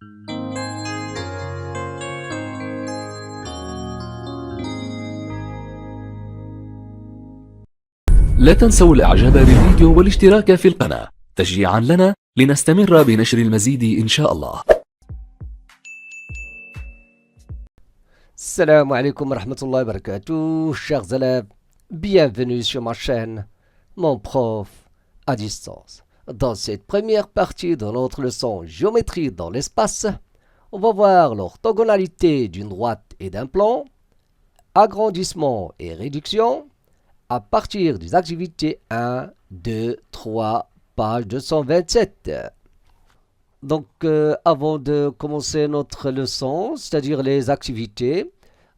لا تنسوا الاعجاب بالفيديو والاشتراك في القناة تشجيعا لنا لنستمر بنشر المزيد إن شاء الله. Salam alaikum wa rahmatullahi wa barakatuh, chers élèves, bienvenue sur ma chaîne, mon prof à distance. Dans cette première partie de notre leçon géométrie dans l'espace, on va voir l'orthogonalité d'une droite et d'un plan, agrandissement et réduction, à partir des activités 1, 2, 3, page 227. Donc, avant de commencer notre leçon, c'est-à-dire les activités,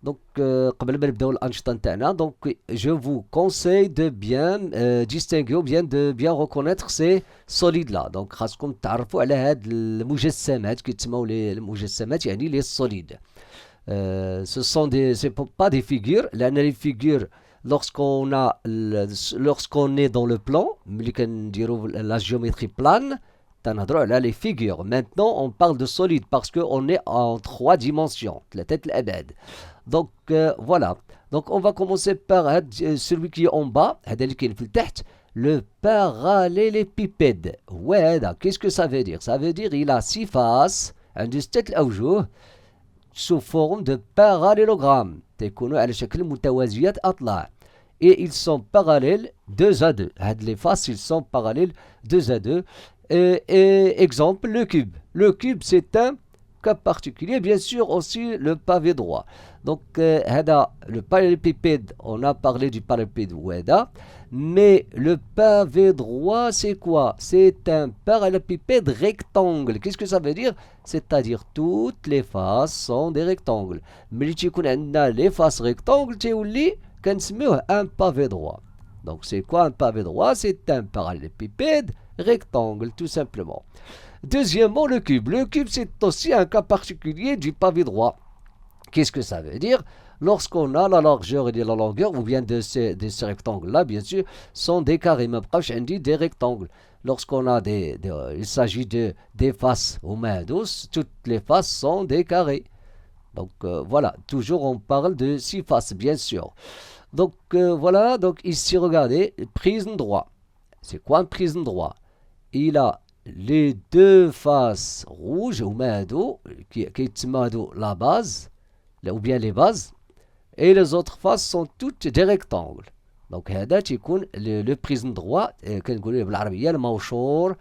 donc, je vous conseille de bien distinguer ou bien de bien reconnaître ces solides-là. Donc, خاصكم تعرفوا على هاد المجسمات كيتسموا المجسمات يعني les solides. Ce sont c'est pas des figures, les figures lorsqu'on est dans le plan, la géométrie plane, les figures. Maintenant, on parle de solide parce qu'on est en 3 dimensions. La tête, l'abad. Donc, voilà. Donc, on va commencer par celui qui est en bas. Le parallélépipède. Ouais, qu'est-ce que ça veut dire? Ça veut dire qu'il a 6 faces. Sous forme de parallélogramme. Et ils sont parallèles 2 à 2. Les faces, ils sont parallèles 2 à 2. Exemple, le cube. Le cube, c'est un cas particulier. Bien sûr, aussi le pavé droit. Donc, le parallélépipède, on a parlé du parallélépipède. Mais le pavé droit, c'est quoi? C'est un parallélépipède rectangle. Qu'est-ce que ça veut dire? C'est-à-dire, toutes les faces sont des rectangles. Mais les faces rectangles, c'est un pavé droit. Donc, c'est quoi un pavé droit? C'est un parallélépipède rectangle, tout simplement. Deuxièmement, le cube. Le cube, c'est aussi un cas particulier du pavé droit. Qu'est-ce que ça veut dire? Lorsqu'on a la largeur et la longueur, ou bien de ces rectangles-là, bien sûr, sont des carrés. Mais après, on dit des rectangles. Lorsqu'on a il s'agit des faces au main douce, toutes les faces sont des carrés. Donc, voilà. Toujours, on parle de 6 faces, bien sûr. Donc, voilà. Donc, ici, regardez, prisme droit. C'est quoi un prisme droit? Il a les 2 faces rouges ou qui est la base, ou bien les bases, et les autres faces sont toutes des rectangles. Donc, le prisme droit, كنقولوا بالعربية الموشور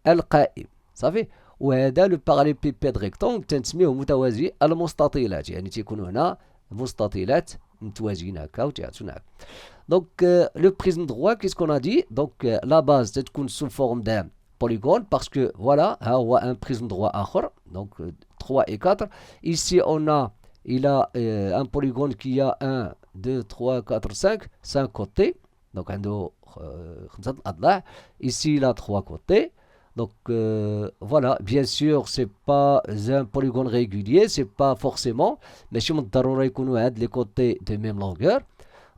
القائم. صافي. وهذا le parallélépipède rectangle تنسميه متوازي المستطيلات، يعني تيكون هنا مستطيلات متوازيين هكا وتيعطونا هكا. Donc, le prisme droit, qu'est-ce qu'on a dit? Donc, la base, c'est sous forme d'un polygone, parce que, voilà, un prisme droit akhar, donc 3 et 4. Ici, il a un polygone qui a 1, 2, 3, 4, 5 côtés. Donc, ici, il a 3 côtés. Donc, voilà, bien sûr, c'est pas un polygone régulier, c'est pas forcément, mais si on les côtés de même longueur.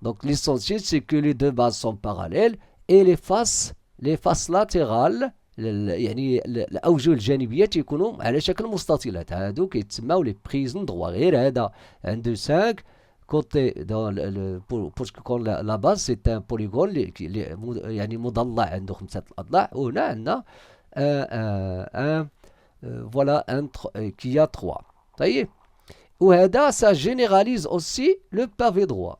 Donc, l'essentiel, c'est que les 2 bases sont parallèles et les faces latérales, يعني الأوجه الجانبية يكونوا على شكل مستطيلات. هادو كيتسموا les prismes droits. غير هذا عنده 5 côtés parce que la base c'est un polygone يعني مضلع عنده 5 أضلاع، وهنا عندنا voilà qui a 3. طيب. وهذا ça généralise aussi le pavé droit.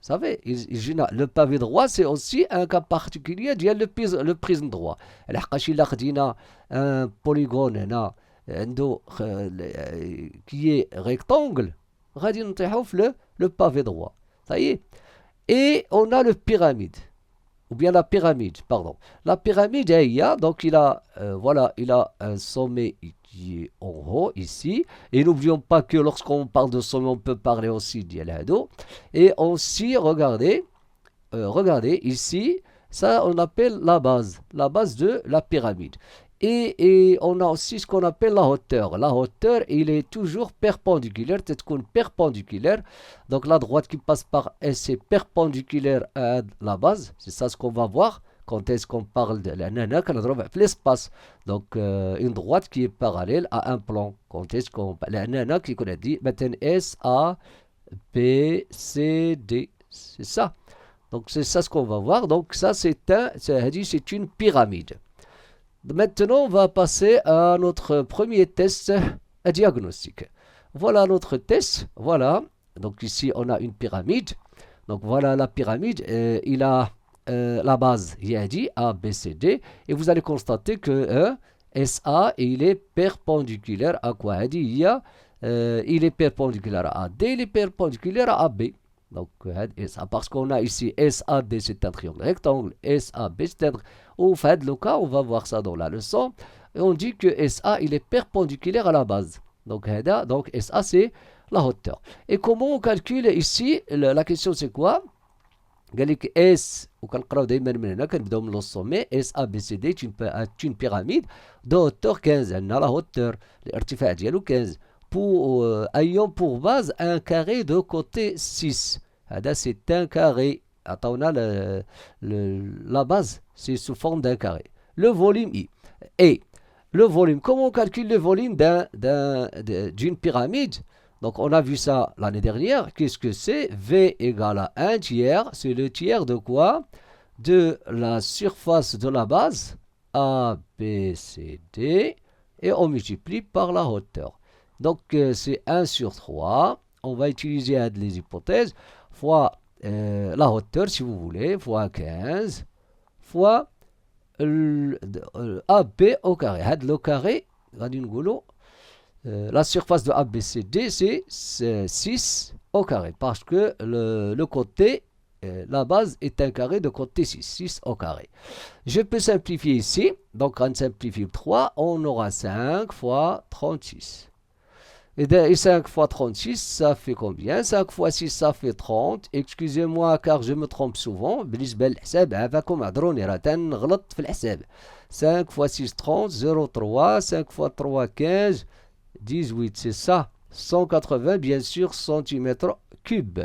Vous savez, le pavé droit, c'est aussi un cas particulier le prisme droit. Il a un polygone qui est rectangle, le pavé droit. Ça y est. Et on a le pyramide. Ou bien la pyramide, pardon. La pyramide, donc il a un sommet qui est en haut, ici. Et n'oublions pas que lorsqu'on parle de sommet, on peut parler aussi d'Yalhado. Et aussi, regardez, ici, ça on appelle la base de la pyramide. Et on a aussi ce qu'on appelle la hauteur. La hauteur, il est toujours perpendiculaire, perpendiculaire. Donc la droite qui passe par S est perpendiculaire à la base. C'est ça ce qu'on va voir quand est-ce qu'on parle de l'espace. Donc, une droite qui est parallèle à un plan. Quand est-ce qu'on parle qui a dit maintenant S, A, B, C, D. C'est ça. Donc, c'est ça ce qu'on va voir. Donc, ça, c'est une pyramide. Maintenant, on va passer à notre premier test diagnostique. Voilà notre test. Voilà. Donc, ici, on a une pyramide. Donc, voilà la pyramide. Il a la base, il a dit A, B, C, D. Et vous allez constater que SA, il est perpendiculaire à quoi? Il est perpendiculaire à AD, il est perpendiculaire à AB. Donc, parce qu'on a ici SAD, c'est un triangle rectangle, SAB, c'est un... Au fait, le cas, on va voir ça dans la leçon. Et on dit que SA, il est perpendiculaire à la base. Donc SA, c'est la hauteur. Et comment on calcule ici? La question, c'est quoi? S, وكنقراو دائما من هنا كنبداو من الصومي اس ا بي سي دي une pyramide de hauteur 15. عندنا la hauteur الارتفاع ديالو 15 ayant pour base un carré de côté 6. هذا c'est un carré. عطاونا la base, c'est sous forme d'un carré. Le volume I. Et le volume, comment on calcule le volume d'une pyramide? Donc, on a vu ça l'année dernière. Qu'est-ce que c'est? V égale à 1 tiers. C'est le tiers de quoi? De la surface de la base, A, B, C, D. Et on multiplie par la hauteur. Donc, c'est 1 sur 3. On va utiliser les hypothèses. Fois la hauteur, si vous voulez. Fois 15. Fois AB au carré. Le carré, la surface de ABCD, c'est 6 au carré. Parce que le côté, la base est un carré de côté 6. 6 au carré. Je peux simplifier ici. Donc, on simplifie 3. On aura 5 fois 36. Et 5 fois 36, ça fait combien? 5 fois 6, ça fait 30. Excusez-moi, car je me trompe souvent. بالنسبة للحساب هذاكم عذروني راه تنغلط في الحساب. 5 fois 6, 30, 0,3. 5 fois 3, 15. 18, c'est ça. 180, bien sûr, centimètres cubes.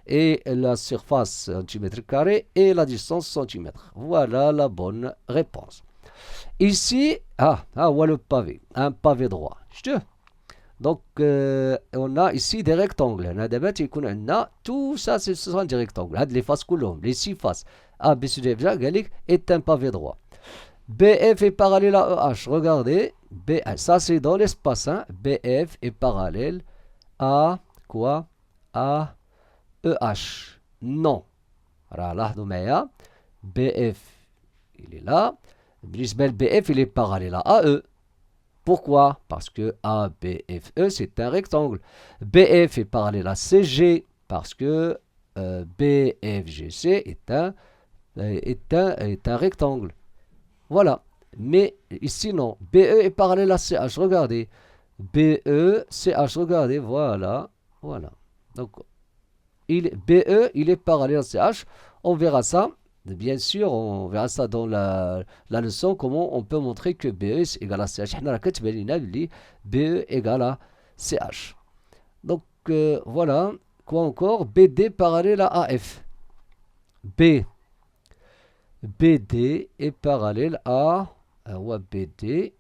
Et la surface, centimètres carrés, et la distance, centimètres. Voilà la bonne réponse. Ici, voilà le pavé. Un pavé droit. Donc, on a ici des rectangles. Tout ça, ce sont des rectangles. Les faces coulombes, les 6 faces. A, B, C, D, F, est un pavé droit. BF est parallèle à EH. Regardez. Ça, c'est dans l'espace. Hein. BF est parallèle à quoi? À EH. Non. BF, il est là. BF, il est parallèle à AE. Pourquoi? Parce que ABFE, c'est un rectangle. BF est parallèle à CG parce que BFGC est un rectangle. Voilà. Mais ici, non. BE est parallèle à CH. Regardez. BE, CH. Regardez. Voilà. Voilà. Donc, BE, il est parallèle à CH. On verra ça. Bien sûr, on verra ça dans la leçon, comment on peut montrer que BE est égal à CH. BE égale à CH. Donc, voilà. Quoi encore? BD parallèle à AF. BD est parallèle à BD.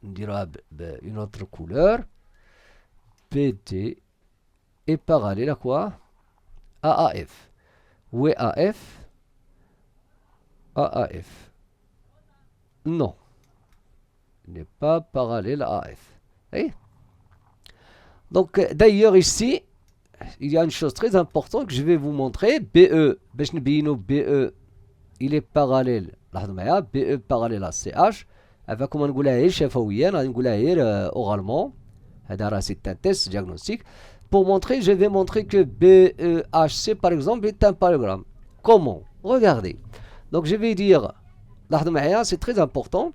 On dira une autre couleur. BD est parallèle à quoi? À AF. Où est AF? AF. Non. Il n'est pas parallèle à AF. Et donc, d'ailleurs, ici, il y a une chose très importante que je vais vous montrer. BE, BE, il est parallèle. BE parallèle à CH. Avec comment on dit شفويا, on dit oralement. C'est un test diagnostique. Pour montrer, je vais montrer que BEHC, par exemple, est un parallélogramme. Comment? Regardez. Donc, je vais dire, c'est très important.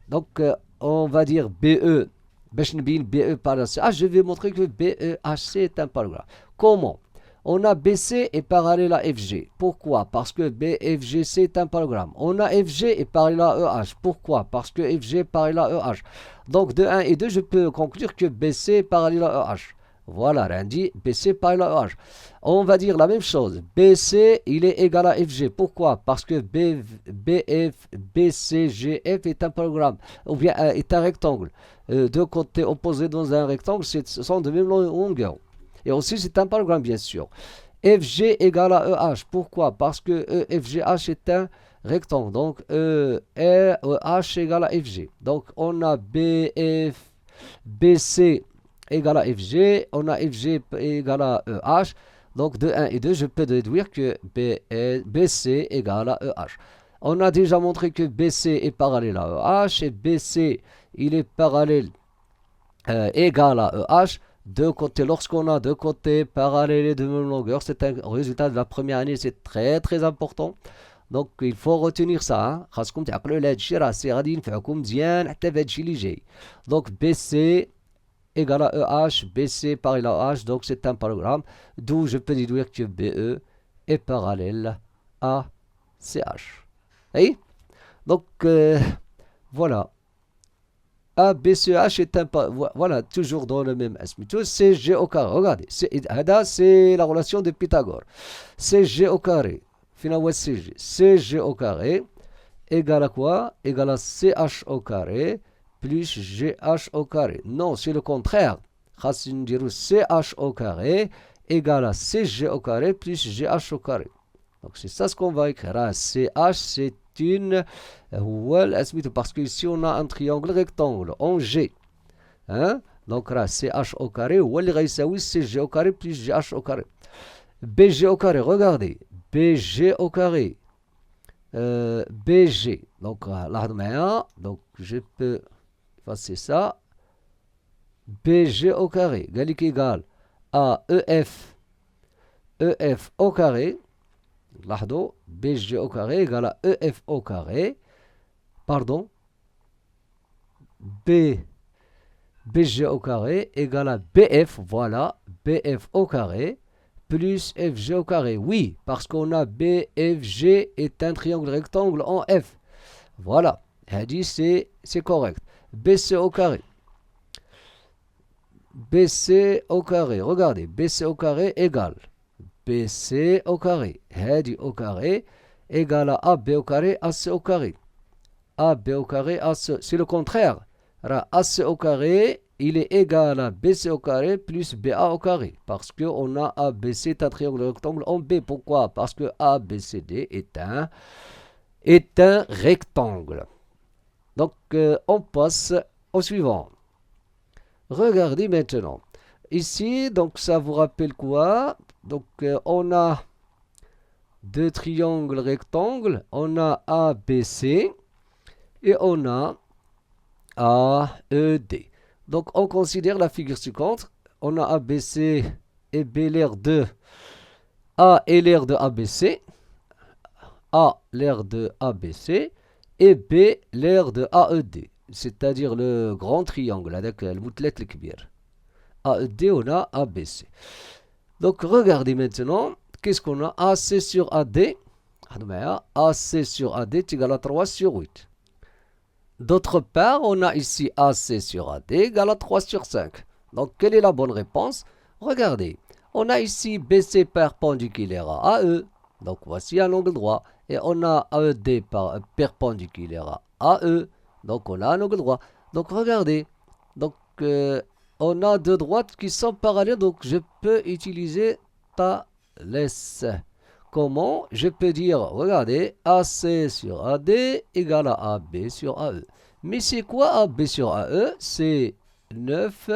Donc, on va dire BE, BE parallèle à CH. Je vais montrer que BEHC est un parallélogramme. Comment? On a BC est parallèle à FG. Pourquoi? Parce que BFGC est un parallélogramme. On a FG est parallèle à EH. Pourquoi? Parce que FG est parallèle à EH. Donc, de 1 et 2, je peux conclure que BC est parallèle à EH. Voilà, Randy, BC par la H. On va dire la même chose. BC, il est égal à FG. Pourquoi? Parce que BF, BC, GF est un programme, ou bien est un rectangle. Deux côtés opposés dans un rectangle, ce sont de même longueur. Et aussi, c'est un programme, bien sûr. FG égale à EH. Pourquoi? Parce que FGH est un rectangle. Donc, EH égale à FG. Donc, on a BC égale à FG. On a FG égale à EH. Donc, de 1 et 2, je peux déduire que BC égale à EH. On a déjà montré que BC est parallèle à EH et BC, il est parallèle égal à EH. Deux côtés, lorsqu'on a deux côtés parallèles et de même longueur, c'est un résultat de la première année, c'est très très important. Donc il faut retenir ça. خاصكم تعقلوا على هذا الشيء راه سي غادي ينفعكم مزيان حتى في هذا الشيء اللي جاي. Donc BC égale à EH, BC parallèle à EH, donc c'est un programme d'où je peux déduire que BE est parallèle à CH. Oui? Donc voilà. A, B, C, H est un voilà, toujours dans le même asymptote. CG au carré. Regardez, c'est la relation de Pythagore. CG au carré. Finalement, CG. CG au carré égale à quoi? Égale à CH au carré plus GH au carré. Non, c'est le contraire. CH au carré égale à CG au carré plus GH au carré. Donc c'est ça ce qu'on va écrire. CH, c'est une parce que ici on a un triangle rectangle en G. Hein? Donc là, CH au carré, ou CG au carré plus GH au carré. BG au carré, regardez. BG au carré. BG. Donc là, donc je peux effacer ça. BG au carré, égal à EF. EF au carré. لاحظوا BG au carré égale à EF au carré, pardon, BG au carré égale à BF, voilà, BF au carré, plus FG au carré. Oui, parce qu'on a BFG est un triangle rectangle en F. Voilà, c'est correct. BC au carré. BC au carré, regardez, BC au carré égale BC au carré, هادي au carré égale à AB au carré, AC au carré. AB au carré, AC, c'est le contraire. AC au carré, il est égal à BC au carré plus BA au carré. Parce qu'on a ABC, est un triangle rectangle en B. Pourquoi? Parce que ABCD est un rectangle. Donc, on passe au suivant. Regardez maintenant. Ici, donc ça vous rappelle quoi? Donc on a deux triangles rectangles, on a ABC et on a AED. Donc on considère la figure suivante, on a ABC et B l'air de A et l'air de ABC, A l'air de ABC et B l'air de AED, c'est-à-dire le grand triangle avec le المثلث الكبير. AED on a ABC. Donc regardez maintenant, qu'est-ce qu'on a? AC sur AD. AC sur AD est égal à 3 sur 8. D'autre part, on a ici AC sur AD égal à 3 sur 5. Donc quelle est la bonne réponse? Regardez, on a ici BC perpendiculaire à AE. Donc voici un angle droit. Et on a AED perpendiculaire à AE. Donc on a un angle droit. Donc regardez. Donc on a deux droites qui sont parallèles, donc je peux utiliser Thalès. Comment? Je peux dire, regardez, AC sur AD égale à AB sur AE. Mais c'est quoi AB sur AE? C'est 9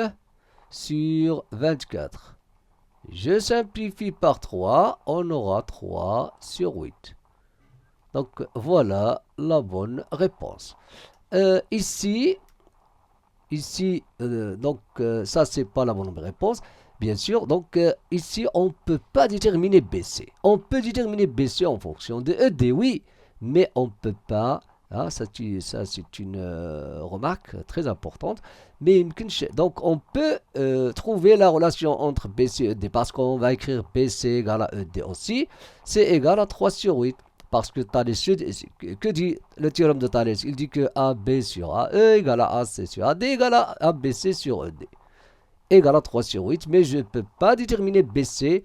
sur 24. Je simplifie par 3, on aura 3 sur 8. Donc voilà la bonne réponse. Ici, donc ça c'est pas la bonne réponse, bien sûr. Donc ici on ne peut pas déterminer BC. On peut déterminer BC en fonction de ED, oui, mais on ne peut pas. Hein, ça c'est une remarque très importante. Mais donc on peut trouver la relation entre BC et ED parce qu'on va écrire BC égale à ED aussi. C'est égal à 3 sur 8. Parce que Thalès, que dit le théorème de Thalès? Il dit que AB sur AE égale à AC sur AD égale à ABC sur ED. égale à 3 sur 8, mais je ne peux pas déterminer BC,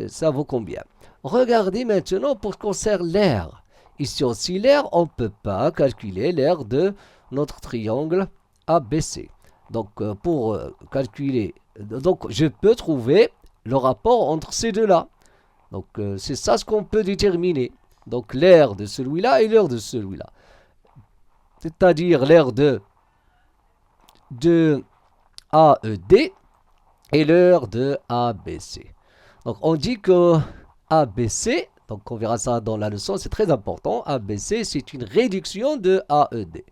ça vaut combien. Regardez maintenant pour ce qui concerne l'aire. Ici aussi, l'aire, on ne peut pas calculer l'aire de notre triangle ABC. Donc, pour calculer, donc je peux trouver le rapport entre ces deux-là. Donc, c'est ça ce qu'on peut déterminer. Donc, l'aire de celui-là et l'aire de celui-là. C'est-à-dire l'aire de AED et l'aire de ABC. Donc, on dit que ABC, donc on verra ça dans la leçon, c'est très important. ABC, c'est une réduction de AED.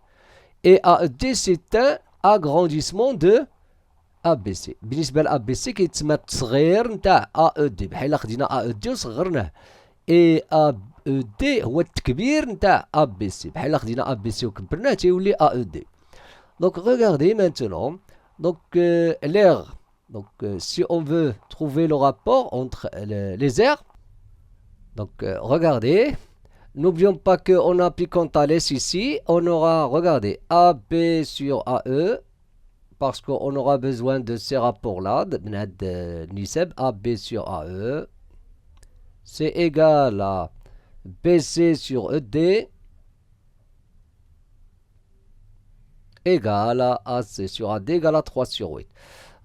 Et AED, c'est un agrandissement de ABC. بالنسبة لABC كيتسمى التصغير نتاع AED. بحال خدينا AED وصغرناه. Et AED هو التكبير نتاع ABC. بحال خدينا ABC وكبرناه تيولي AED. Donc regardez maintenant. Donc l'aire. Donc si on veut trouver le rapport entre les aires. Donc regardez. N'oublions pas qu'on applique en Thalès ici. On aura, regardez, AB sur AE. Parce qu'on aura besoin de ces rapports-là. Niseb, AB sur AE. C'est égal à BC sur ED. Égal à AC sur AD égal à 3 sur 8.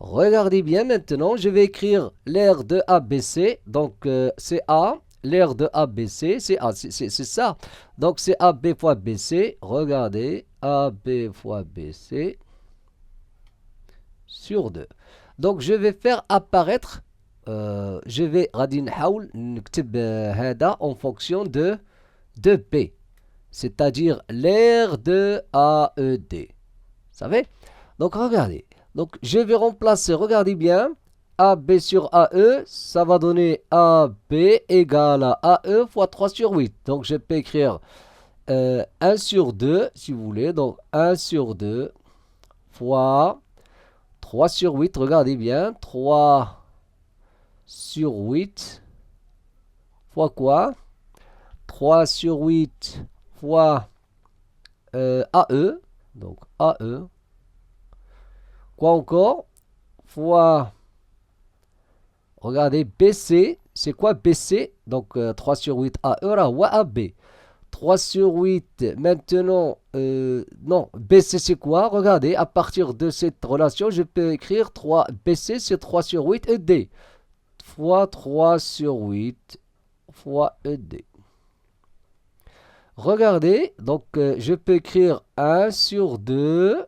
Regardez bien maintenant. Je vais écrire l'aire de ABC. Donc c'est A. L'aire de ABC, c'est A, c'est ça. Donc c'est AB fois BC. Regardez, AB fois BC sur 2. Donc je vais faire apparaître, je vais غادي نحاول نكتب هذا en fonction de B. C'est-à-dire l'aire de AED. Vous savez? Donc regardez. Donc je vais remplacer, regardez bien. AB sur AE, ça va donner AB égale à AE fois 3 sur 8. Donc je peux écrire 1 sur 2, si vous voulez. Donc 1 sur 2 fois 3 sur 8. Regardez bien. 3 sur 8 fois quoi? 3 sur 8 fois AE. Donc AE. Quoi encore? Fois... Regardez, BC, c'est quoi BC? Donc 3 sur 8 AE, ou AB. 3 sur 8, maintenant, non, BC c'est quoi? Regardez, à partir de cette relation, je peux écrire 3, BC c'est 3 sur 8 ED. Fois 3 sur 8 fois ED. Regardez, donc je peux écrire 1 sur 2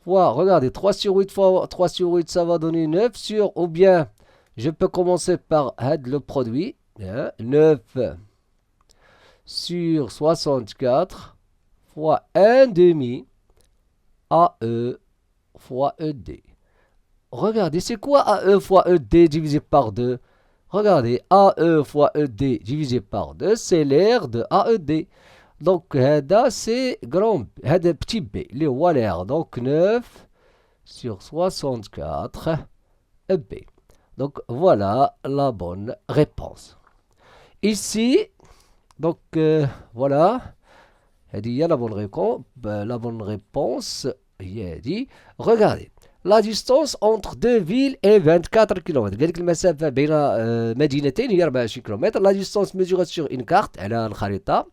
fois, regardez, 3 sur 8 fois 3 sur 8, ça va donner 9 sur, ou bien, je peux commencer par le produit, hein, 9 sur 64 fois 1 demi AE fois ED. Regardez, c'est quoi AE fois ED divisé par 2? Regardez, AE fois ED divisé par 2, c'est l'aire de AED. Donc, c'est grand, petit b, les l'air. Donc, 9 sur 64 b. Donc, voilà la bonne réponse. Ici, donc, voilà. Il y a la bonne réponse. Il a dit, regardez. La distance entre deux villes est 24 km. قال لك المسافة بين مدينتين هي 24 km. La distance mesurée sur une carte على الخريطة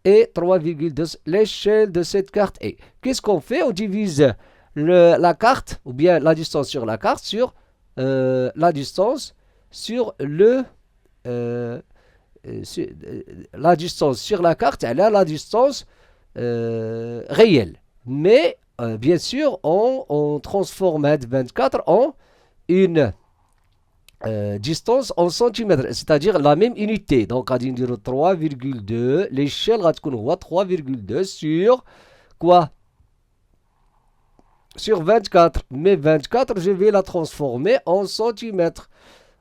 et 3,2. L'échelle de cette carte est. Qu'est-ce qu'on fait? On divise la carte, ou bien la distance sur la carte, sur la distance sur le... la distance sur la carte, elle a la distance réelle. Mais, bien sûr, on transforme 24 en une... distance en centimètres, c'est-à-dire la même unité. Donc, on dit 3,2. L'échelle va être 3,2 sur quoi? Sur 24. Mais 24, je vais la transformer en centimètres.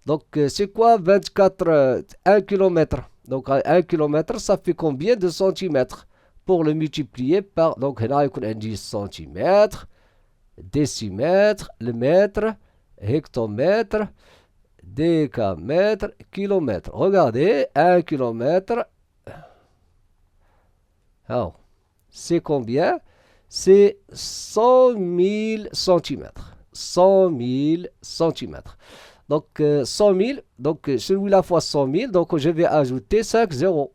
Donc, c'est quoi 24? 1 km. Donc, 1 km, ça fait combien de centimètres? Pour le multiplier par... Donc, là, il y a 10 centimètres, décimètre, le mètre, hectomètre, décamètre, kilomètre. Regardez, 1 km. Oh, c'est combien? c'est 100 000 centimètres. 100 000 centimètres. Donc, 100 000, donc celui-là fois 100 000, donc je vais ajouter 5 zéros.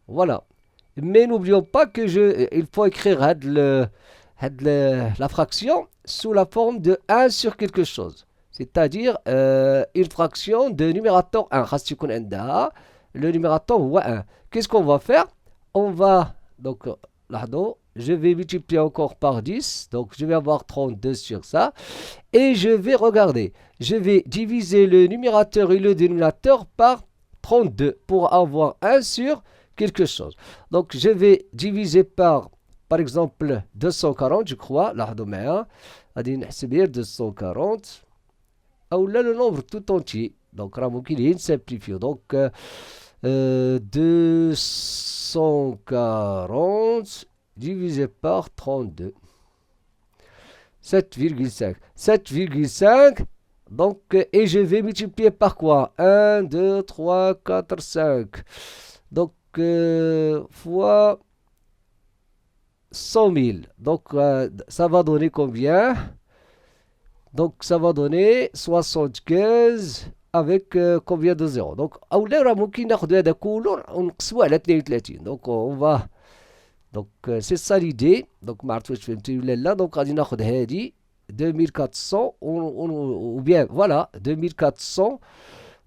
Voilà. Mais n'oublions pas que il faut écrire la fraction sous la forme de 1 sur quelque chose. C'est-à-dire une fraction de numérateur 1. Le numérateur voit 1. Qu'est-ce qu'on va faire? On va, donc, là, je vais multiplier encore par 10. Donc, je vais avoir 32 sur ça. Et je vais regarder. Je vais diviser le numérateur et le dénominateur par 32 pour avoir 1 sur quelque chose. Donc, je vais diviser par exemple, 240, je crois. Là, on 240. Ou là, le nombre tout entier. Donc, il est simplifié. Donc, 240 divisé par 32. 7,5. 7,5. Donc, et je vais multiplier par quoi? 1, 2, 3, 4, 5. Donc, fois 100 000. Donc, ça va donner combien? Donc, ça va donner 75 avec combien de zéros? Donc, donc, on va. Donc, c'est ça l'idée. Donc, donc, on va 2400 ou bien, voilà, 2400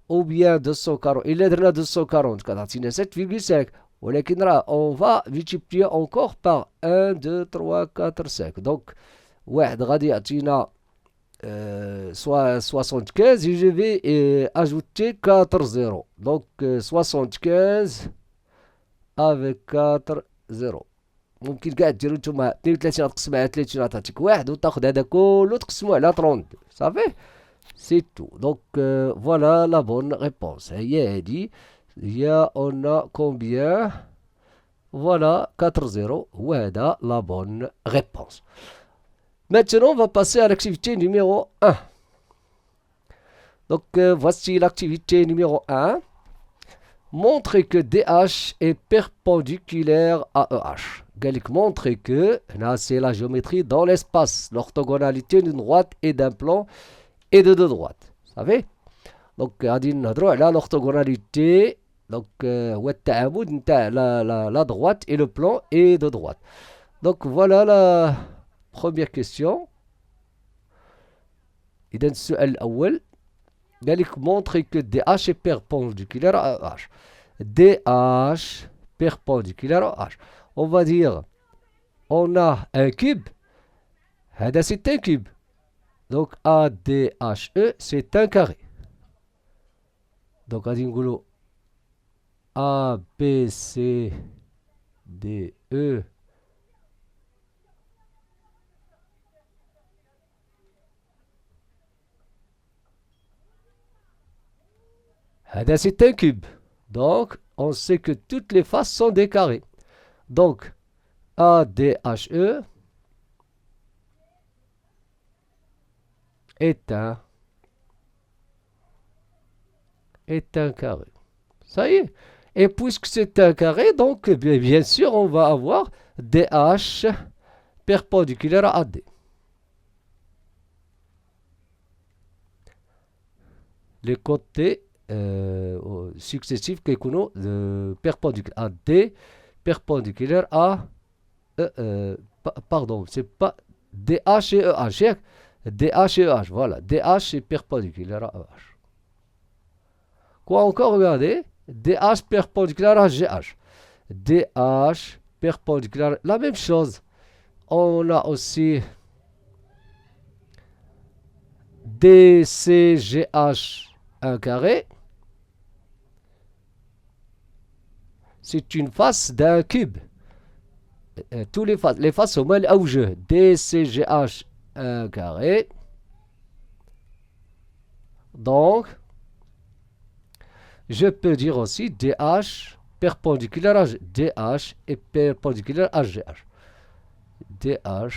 ou bien 240. Il est là 240, 7,5. On va multiplier encore par 1, 2, 3, 4, 5. Donc, ouais, soit 75 et je vais ajouter 4 zéros. Donc, 75 avec 4 zéros. ممكن كاع ديروا نتوما 32 تقسموا على 30 عطاتك واحد وتاخذ هذا كله تقسموه على 32 صافي سي تو دونك فوالا لا بون ريبونس هي هادي هي on a combien voilà 4 0 هو هذا la bonne réponse. Maintenant on va passer à l'activité numéro 1. Donc voici l'activité numéro 1. Montrer que DH est perpendiculaire à EH. Gallic montrer que, là c'est la géométrie dans l'espace, l'orthogonalité d'une droite et d'un plan et de deux droites. Vous savez? Donc, là l'orthogonalité, donc, la droite et le plan et de droite. Donc, voilà la première question. إذا السؤال الأول قال لك montrer que DH est perpendiculaire à EH. DH perpendiculaire à EH. On va dire, on a un cube. C'est un cube. Donc ADHE, c'est un carré. Donc, on dit A, B, C, D, E. C'est un cube. Donc, on sait que toutes les faces sont des carrés. Donc, ADHE est un carré. Ça y est. Et puisque c'est un carré, donc, bien sûr, on va avoir DH perpendiculaire à AD. Les côtés successifs qui sont perpendiculaires à D, perpendiculaire à pardon, c'est pas DH et EH. DH et EH, voilà. DH est perpendiculaire à EH. Quoi encore, regardez. DH perpendiculaire à GH. DH perpendiculaire, la même chose. On a aussi DCGH, un carré. C'est une face d'un cube. Tous les faces sont mal aoujeux. DCGH, un carré. Donc, je peux dire aussi DH perpendiculaire à DH et perpendiculaire à GH. DH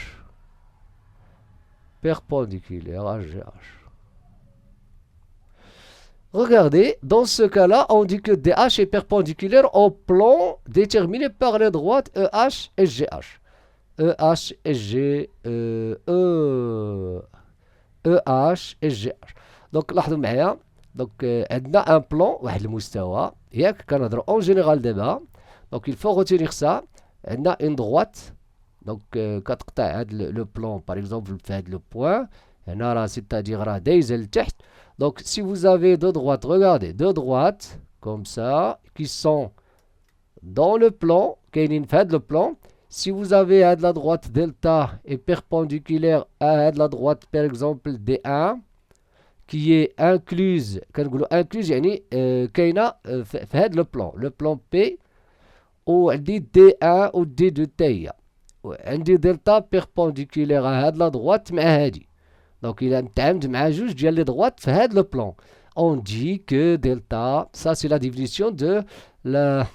perpendiculaire à GH. Regardez, dans ce cas-là, on dit que DH est perpendiculaire au plan déterminé par les droites EH et GH. EH et G, EH et GH. Donc, لاحظوا معايا. Donc, عندنا un plan, واحد المستوى, ياك كنهضروا en général دابا. Donc, il faut retenir ça. عندنا une droite. Donc, كتقطع هاد le plan, par exemple, في هاد le point. هنا راه c'est-à-dire راه دايزة لتحت. Donc, si vous avez deux droites, regardez, deux droites, comme ça, qui sont dans le plan, كاينين في هاد le plan. Si vous avez à de la droite delta est perpendiculaire à de la droite, par exemple, D1, qui est incluse, incluse, يعني كاينة في هاد le plan P, وعندي D1 و D2 تاهي. وعندي دلتا perpendiculaire à هاد la droite مع هادي. Donc, il a نتعامد مع جوج ديال لي droites في هاد le plan. On dit que delta, ça c'est la définition de la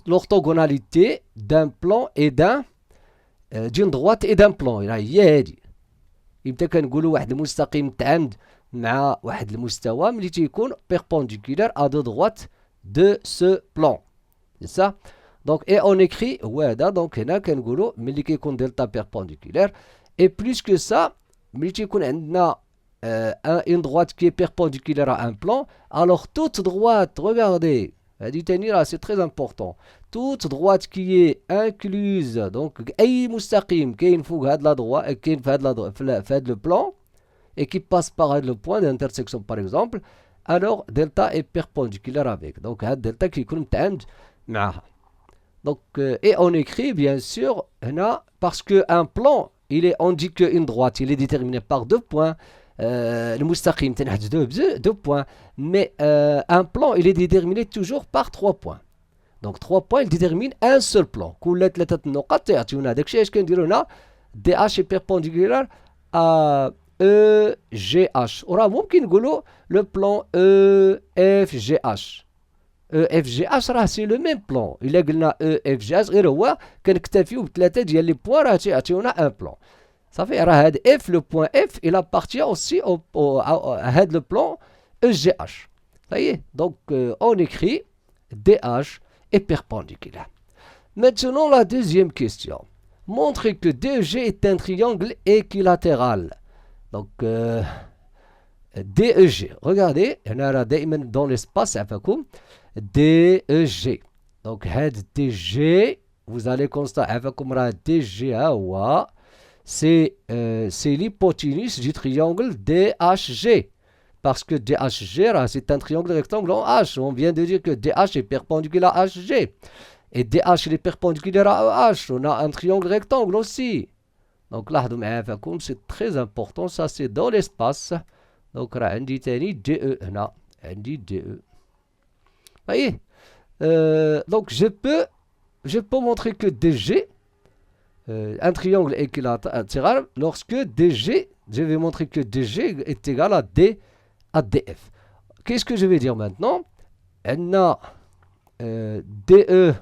l'orthogonalité d'un plan et d'une droite et d'un plan. هي هادي. يمكن كنقولوا واحد المستقيم متعامد مع واحد المستوى ملي تيكون perpendiculaire à deux droites de ce plan. C'est ça? Donc, et on écrit هو هذا. Donc, هنا كنقولوا ملي كيكون دلتا perpendiculaire. Et plus que ça, ملي تيكون عندنا une droite qui est perpendiculaire à un plan, alors toute droite, regardez, c'est très important, toute droite qui est incluse, donc أي مستقيم كاين فوق هاد la droite, كاين في هاد le plan, et qui passe par le point d'intersection par exemple, alors delta est perpendiculaire avec. Donc هاد delta qui يكون متعامد معها. Donc, et on écrit bien sûr, parce qu'un plan, on dit qu'une droite, il est déterminé par deux points. Le mustaqim تنحددوه deux points. Mais un plan, il est déterminé toujours par trois points. Donc, trois points, il détermine un seul plan. كل ثلاثة نقط يعطيونا داكشي اش كنديرو هنا DH est perpendiculaire à EGH. وراه ممكن نقولوا le plan EFGH. EFGH راه سي لو ميم بلان. الا قلنا EFGH غير هو كنكتفيو بثلاثه ديال لي بوين راه تيعطيونا ان بلان صافي. راه هاد اف لو بوين اف il appartient aussi à هاد لو بلان EGH. صافي. Donc on écrit DH est perpendiculaire. Maintenant la deuxième question. Montrez que DEG est un triangle équilatéral. Donc DEG. Regardez, هنا راه دائما dans l'espace عفاكم DEG. Donc هاد DG, vous allez constater عفاكم راه DG ها هو c'est l'hypoténuse du triangle DHG. Parce que DHG c'est un triangle rectangle en H. On vient de dire que DH est perpendiculaire à HG. Et DH il est perpendiculaire à EH. On a un triangle rectangle aussi. Donc là c'est très important. Ça c'est dans l'espace. Donc راه عندي تاني DE هنا عندي DE. voyez, donc je peux montrer que DG, un triangle équilatéral, lorsque DG, je vais montrer que DG est égal à DF. Qu'est-ce que je vais dire maintenant? On a DE,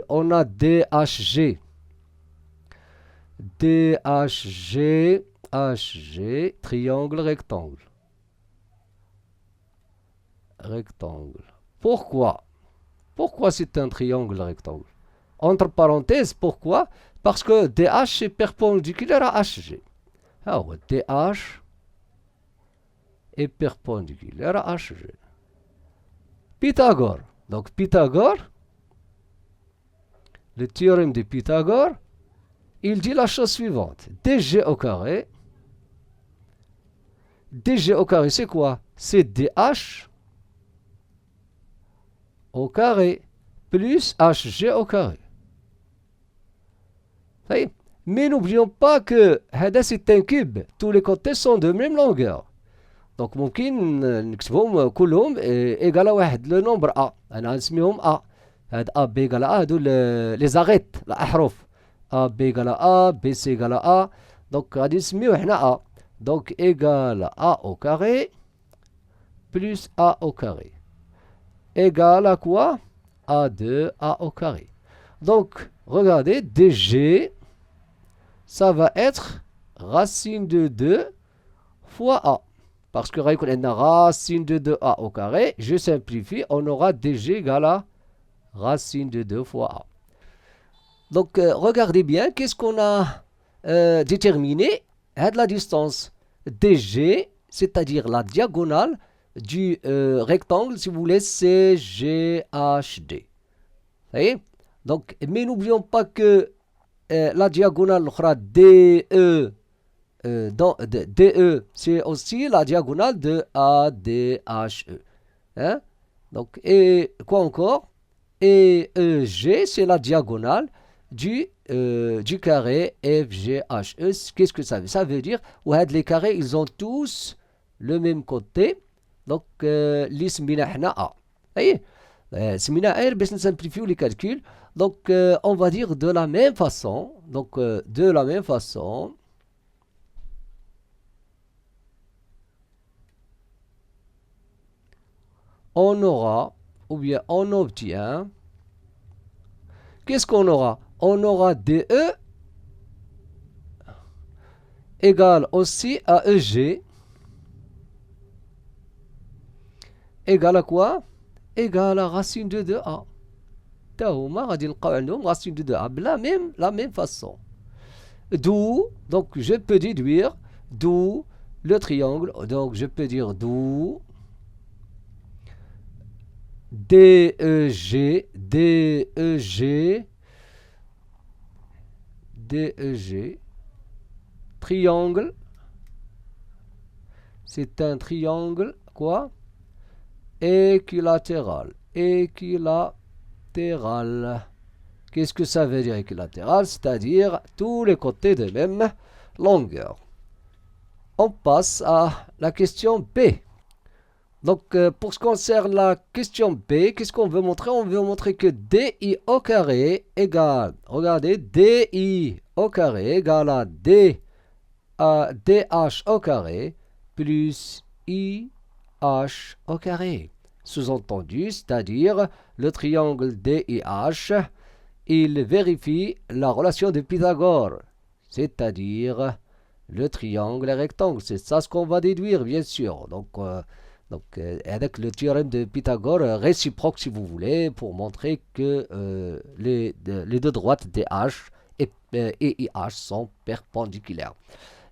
on a DHG, HG, triangle rectangle. Pourquoi c'est un triangle rectangle? Entre parenthèses, pourquoi? Parce que DH est perpendiculaire à HG. Alors, DH est perpendiculaire à HG. Pythagore. Donc, Pythagore, le théorème de Pythagore, il dit la chose suivante. DG au carré, c'est quoi? C'est DH au carré plus HG au carré. Mais n'oublions pas que هذا c'est un cube. Tous les côtés sont de même longueur. Donc ممكن نكتبهم كلهم égal à واحد le nombre A. أنا نسميهم A. هاد A B égal à A هادو les arêtes الأحرف. A B égal à A, B C égal à A. Donc غادي نسميوه حنا A. Donc égal à A au carré plus A au carré. Égal à quoi? A2 A au carré. Donc, regardez, DG, ça va être racine de 2 fois A. parce que racine de 2a au carré, je simplifie, on aura dg égale à racine de 2 fois a. Donc, regardez bien, qu'est-ce qu'on a déterminé à la distance dg, c'est-à-dire la diagonale du rectangle, si vous voulez, CGHD. Vous voyez? Donc, mais n'oublions pas que la diagonale DE, DE, c'est aussi la diagonale de ADHE. Hein? Donc, et quoi encore? Et EG, c'est la diagonale du carré FGHE. Qu'est-ce que ça veut? Ça veut dire que les carrés, ils ont tous le même côté. Donc, l'ismina hna A. Vous voyez? Simina R, baisse nous simplifier les calculs. Donc, on va dire de la même façon. Donc, de la même façon. On aura, ou bien on obtient. Qu'est-ce qu'on aura? On aura DE égale aussi à EG. Égale à quoi? Égale à racine de 2a. Racine de 2a. La même façon. D'où, donc je peux déduire, d'où le triangle. Donc je peux dire d'où DEG, triangle. C'est un triangle, quoi? Équilatéral. Qu'est-ce que ça veut dire équilatéral? C'est-à-dire tous les côtés de même longueur. On passe à la question B. Donc, pour ce qui concerne la question B, qu'est-ce qu'on veut montrer? On veut montrer que DI au carré égale, regardez, DI au carré égale à DH au carré plus IH au carré. Sous-entendu, c'est-à-dire le triangle DIH, il vérifie la relation de Pythagore, c'est-à-dire le triangle rectangle. C'est ça ce qu'on va déduire, bien sûr. Donc, avec le théorème de Pythagore réciproque, si vous voulez, pour montrer que les deux droites DH et IH sont perpendiculaires.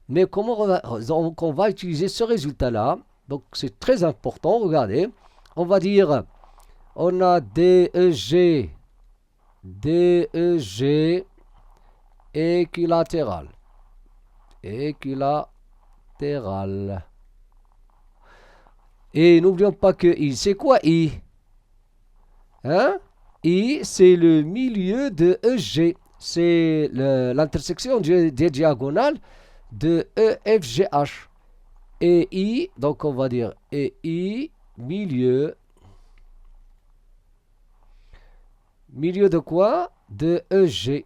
Mais comment on va utiliser ce résultat-là? Donc, c'est très important, regardez. On va dire, on a DEG équilatéral. Et n'oublions pas que I, c'est quoi I? Hein? I, c'est le milieu de EG. C'est l'intersection des diagonales de EFGH. Et I, donc on va dire I, milieu de quoi? De EG.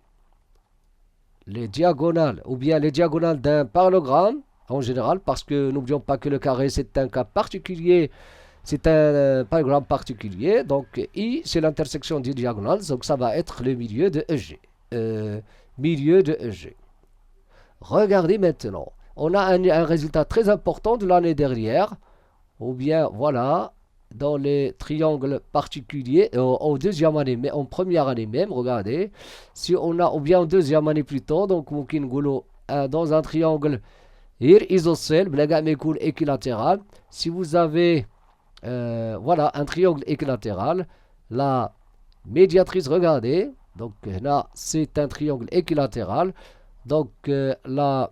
Les diagonales, ou bien les diagonales d'un parallélogramme, en général, parce que n'oublions pas que le carré, c'est un cas particulier, c'est un parallélogramme particulier, donc I, c'est l'intersection des diagonales, donc ça va être le milieu de EG. Regardez maintenant, on a un résultat très important de l'année dernière, ou bien, voilà, dans les triangles particuliers, en deuxième année, mais en première année même, regardez, si on a, ou bien en deuxième année plutôt, donc, dans un triangle isocèle, équilatéral, si vous avez, voilà, un triangle équilatéral, la médiatrice, regardez, donc là, c'est un triangle équilatéral, donc la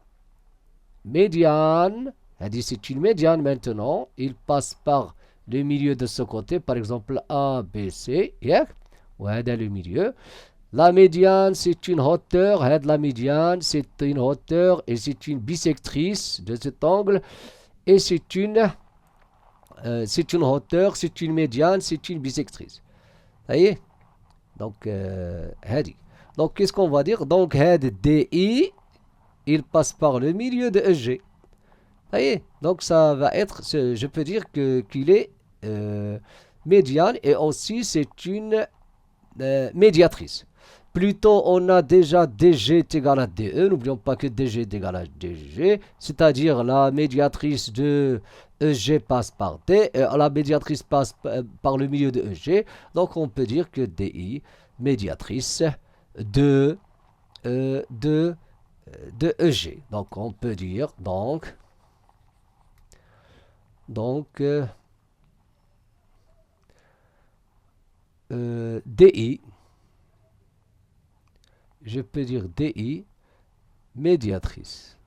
médiane, c'est une médiane maintenant, il passe par le milieu de ce côté, par exemple A, B, C, ouais, dans le milieu. La médiane, c'est une hauteur, la médiane, c'est une hauteur et c'est une bisectrice de cet angle. Et c'est une hauteur, c'est une médiane, c'est une bisectrice. Vous voyez? Donc, donc qu'est-ce qu'on va dire? Donc, DI, il passe par le milieu de EG. Vous voyez? Donc, ça va être, je peux dire qu'il est médiane et aussi c'est une médiatrice. Plutôt, on a déjà DG est égal à DE. N'oublions pas que DG est égal à DG. C'est-à-dire la médiatrice de EG passe par D. La médiatrice passe par le milieu de EG. Donc, on peut dire que DI, médiatrice de EG. Donc, on peut dire, DI, je peux dire DI, médiatrice.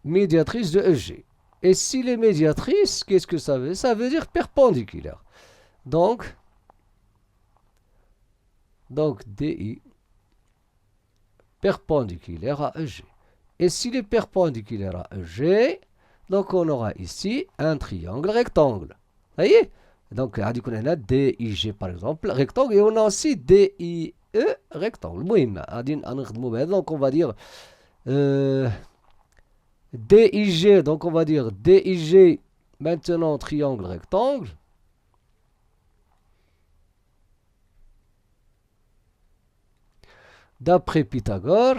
Médiatrice de EG. Et si les médiatrices, qu'est-ce que ça veut dire? Ça veut dire perpendiculaire. Donc DI, perpendiculaire à EG. Et s'il est perpendiculaire à EG, donc on aura ici un triangle rectangle. Vous voyez? Donc, on a DIG par exemple, rectangle, et on a aussi DIE rectangle. Donc, on va dire DIG, donc on va dire DIG, maintenant triangle rectangle. D'après Pythagore,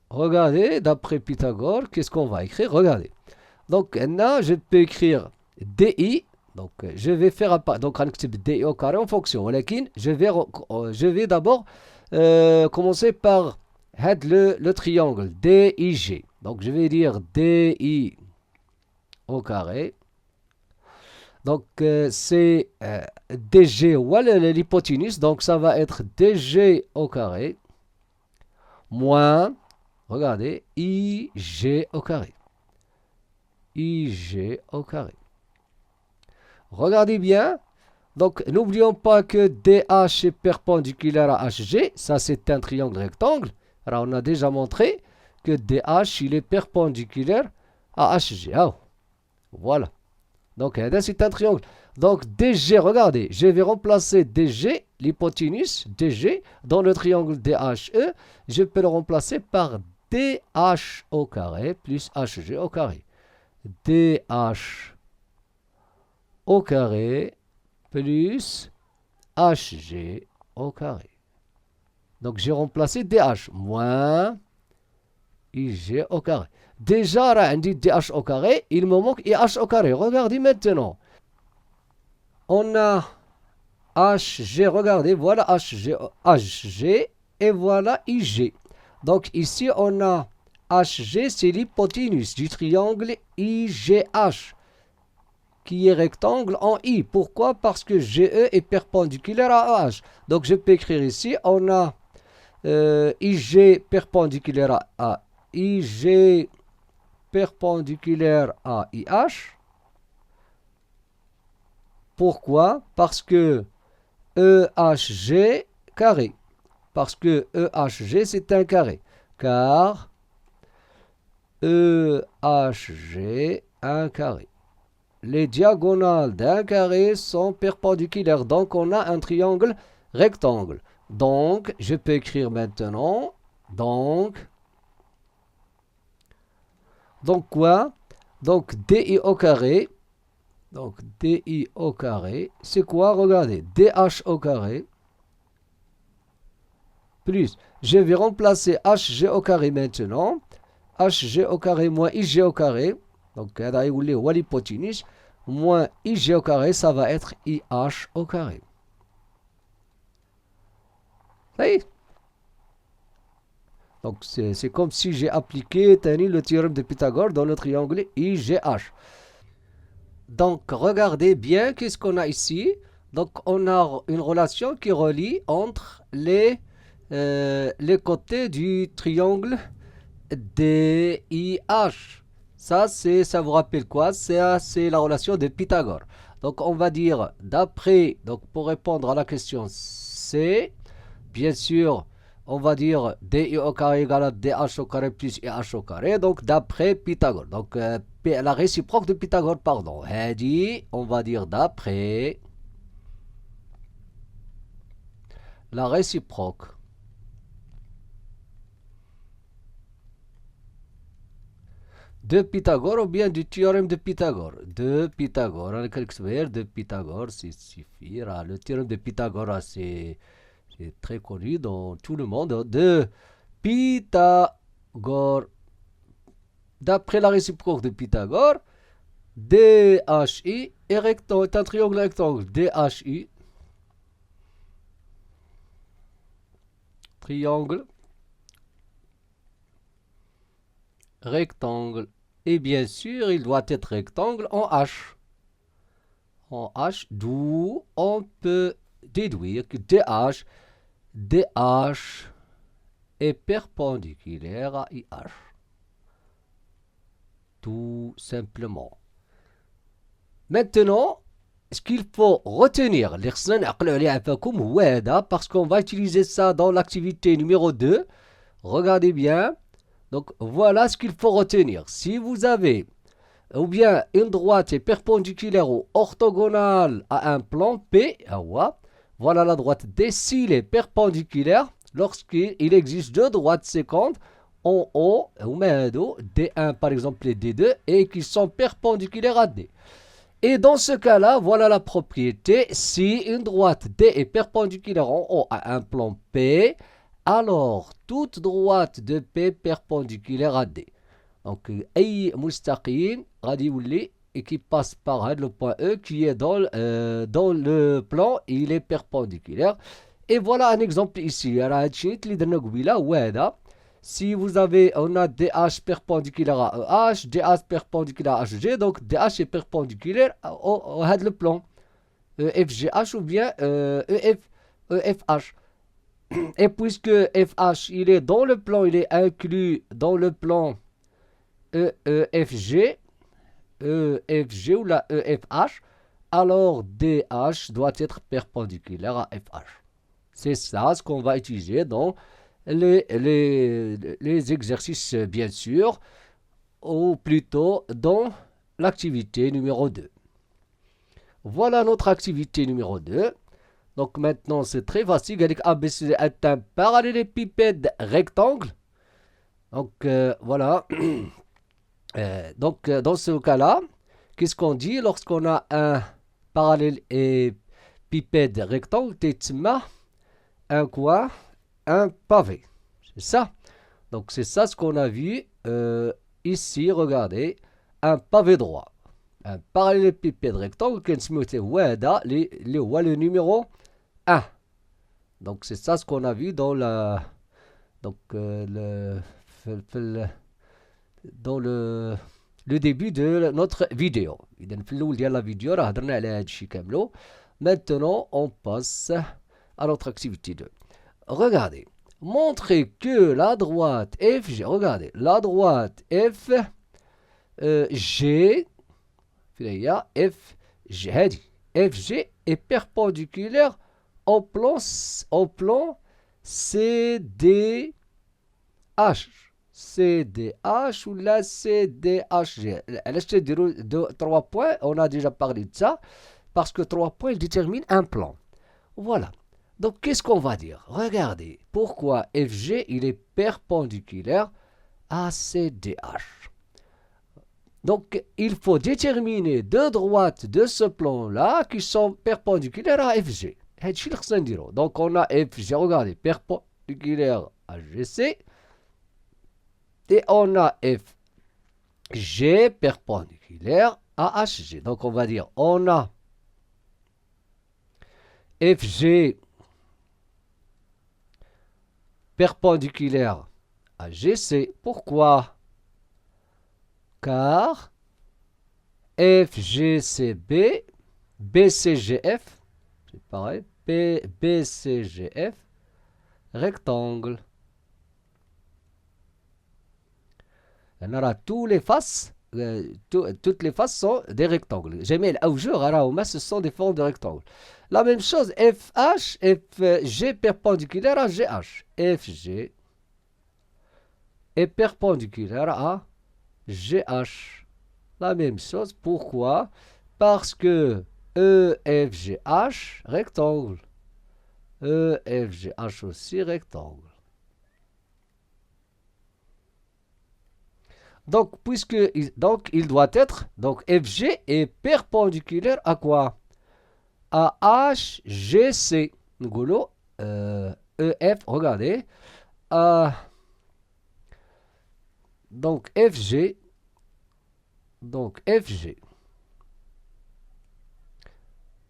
regardez, d'après Pythagore, qu'est-ce qu'on va écrire? Regardez. Donc, là, je peux écrire DI. Donc, je vais faire un... Donc, on écrit DI au carré en fonction. Je vais d'abord commencer par le triangle DIG. Donc, je vais dire DI au carré. Donc, c'est DG, voilà l'hypoténuse. Donc, ça va être DG au carré moins... Regardez, IG au carré. IG au carré. Regardez bien. Donc, n'oublions pas que DH est perpendiculaire à HG. Ça, c'est un triangle rectangle. Alors, on a déjà montré que DH, il est perpendiculaire à HG. Oh, voilà. Donc, c'est un triangle. Donc, DG, regardez, je vais remplacer DG, l'hypoténuse DG, dans le triangle DHE. Je peux le remplacer par DH au carré plus HG au carré. DH au carré plus HG au carré. Donc, j'ai remplacé DH moins IG au carré. Déjà, là, on dit DH au carré, il me manque IH au carré. Regardez maintenant. On a HG, regardez, voilà HG et voilà IG. Donc ici, on a HG, c'est l'hypoténuse du triangle IGH, qui est rectangle en I. Pourquoi? Parce que GE est perpendiculaire à H. Donc je peux écrire ici, on a IG perpendiculaire à IG perpendiculaire à IH. Pourquoi? Parce que EHG carré. Parce que EHG, c'est un carré. Car EHG, un carré. Les diagonales d'un carré sont perpendiculaires. Donc, on a un triangle rectangle. Donc, je peux écrire maintenant. Donc quoi? Donc, DI au carré. Donc, DI au carré. C'est quoi? Regardez. DH au carré. Plus, je vais remplacer HG au carré maintenant. HG au carré moins IG au carré. Donc, l'hypoténuse moins IG au carré, ça va être IH au carré. Ça y est. Donc, c'est comme si j'ai appliqué le théorème de Pythagore dans le triangle IGH. Donc, regardez bien qu'est-ce qu'on a ici. Donc, on a une relation qui relie entre les côtés du triangle DIH. Ça vous rappelle quoi? C'est la relation de Pythagore. Donc, on va dire, d'après, donc pour répondre à la question C, bien sûr, on va dire DI au carré égale à DH au carré plus IH au carré. Donc, d'après Pythagore. Donc, la réciproque de Pythagore, pardon. On va dire d'après la réciproque de Pythagore ou bien du théorème de Pythagore. De Pythagore. On a quelque chose de Pythagore, c'est suffit. Le théorème de Pythagore, c'est très connu dans tout le monde. De Pythagore. D'après la réciproque de Pythagore, DHI est rectangle, est un triangle rectangle. DHI, triangle rectangle. Et bien sûr, il doit être rectangle en H. En H, d'où on peut déduire que DH est perpendiculaire à IH. Tout simplement. Maintenant, ce qu'il faut retenir, parce qu'on va utiliser ça dans l'activité numéro 2. Regardez bien. Donc, voilà ce qu'il faut retenir. Si vous avez ou bien une droite est perpendiculaire ou orthogonale à un plan P, voilà la droite D. S'il est perpendiculaire, lorsqu'il existe deux droites séquentes, en haut, D1 par exemple et D2, et qui sont perpendiculaires à D. Et dans ce cas-là, voilà la propriété. Si une droite D est perpendiculaire en haut à un plan P, alors toute droite de P perpendiculaire à D. Donc, أي مستقيم غادي يولي et qui passe par le point E qui est dans le plan, il est perpendiculaire. Et voilà un exemple ici. Si vous avez, on a DH perpendiculaire à EH, DH perpendiculaire à HG, donc DH est perpendiculaire au le plan FGH ou bien EFH. Et puisque FH, il est dans le plan, il est inclus dans le plan EFG ou la EFH, alors DH doit être perpendiculaire à FH. C'est ça ce qu'on va utiliser dans les exercices, bien sûr, ou plutôt dans l'activité numéro 2. Voilà notre activité numéro 2. Donc maintenant, c'est très facile. ABC est un parallélépipède rectangle. Donc voilà. Donc dans ce cas-là, qu'est-ce qu'on dit lorsqu'on a un parallélépipède rectangle? Un quoi? Un pavé. C'est ça. Donc c'est ça ce qu'on a vu ici. Regardez, un pavé droit. Un parallélépipède rectangle qui est le numéro 1. Donc c'est ça ce qu'on a vu dans la dans le début de notre vidéo. Maintenant on passe à notre activité 2. Regardez, montrez que la droite FG, regardez, la droite FG, FG est perpendiculaire au plan CDH. CDH ou la CDHG. De 3 points, on a déjà parlé de ça, parce que 3 points ils déterminent un plan. Voilà. Donc, qu'est-ce qu'on va dire? Regardez, pourquoi FG, il est perpendiculaire à CDH. Donc, il faut déterminer deux droites de ce plan-là qui sont perpendiculaires à FG. Donc, on a FG, regardez, perpendiculaire à GC. Et on a FG perpendiculaire à HG. Donc, on va dire, on a FG perpendiculaire à GC. Pourquoi? Car FGCB, BCGF, c'est pareil, BCGF, rectangle. On aura toutes les faces sont des rectangles. Ce sont des formes de rectangles. La même chose, FH, FG perpendiculaire à GH. FG est perpendiculaire à GH. La même chose, pourquoi? Parce que EFGH, rectangle. EFGH aussi, rectangle. Donc, donc, il doit être, donc FG est perpendiculaire à quoi? À HGC. Ngolo, EF, regardez. Donc FG,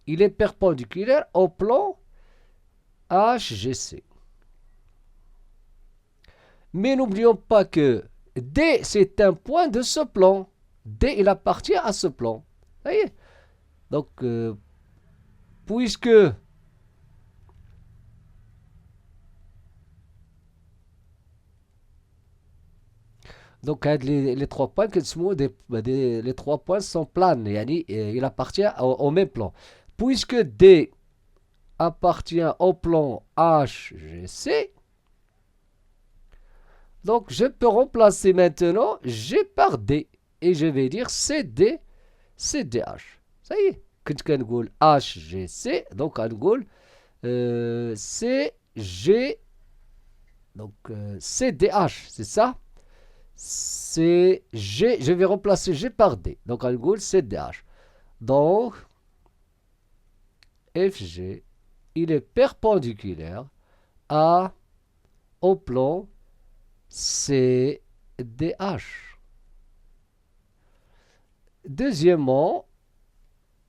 il est perpendiculaire au plan HGC. Mais n'oublions pas que D, c'est un point de ce plan. D, il appartient à ce plan. Vous voyez? Donc, puisque donc les 3 points les 3 points sont planes, yani, il appartient au même plan. Puisque D appartient au plan HGC, donc je peux remplacer maintenant G par D et je vais dire CD, CDH. Ça y est, quand on dit HGC, donc on dit CG, donc CDH, c'est ça? C'est G, je vais remplacer G par D. Donc, on dit CDH. Donc, FG, il est perpendiculaire au plan CDH. Deuxièmement,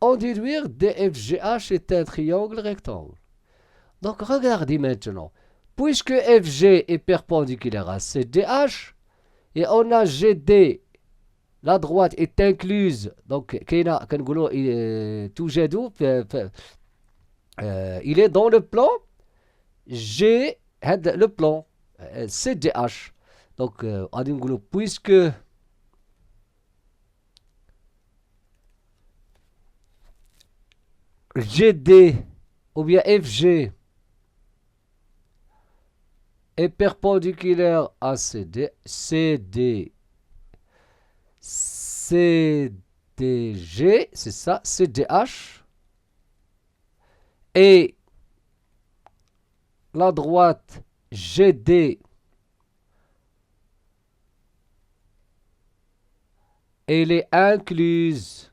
en déduire DFGH est un triangle rectangle. Donc, regardez maintenant. Puisque FG est perpendiculaire à CDH, et on a GD, la droite est incluse, donc il est dans le plan G, le plan CDH. Donc, puisque GD ou bien FG est perpendiculaire à CDG, c'est ça, CDH, et la droite GD, elle est incluse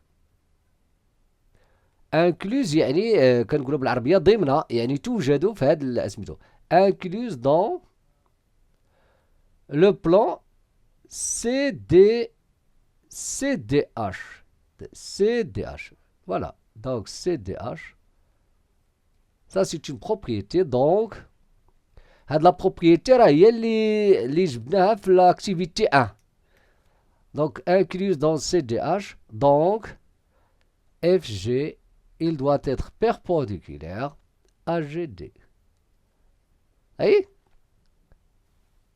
يعني كنقولوا بالعربيه ضمن يعني توجد في هذا سميتو incluse dans le plan CDH. Voilà, donc CDH, ça c'est une propriété. Donc هاد la propriété راه هي اللي جبناها في l'activité 1. Donc incluse dans CDH, donc FG, il doit être perpendiculaire à GD.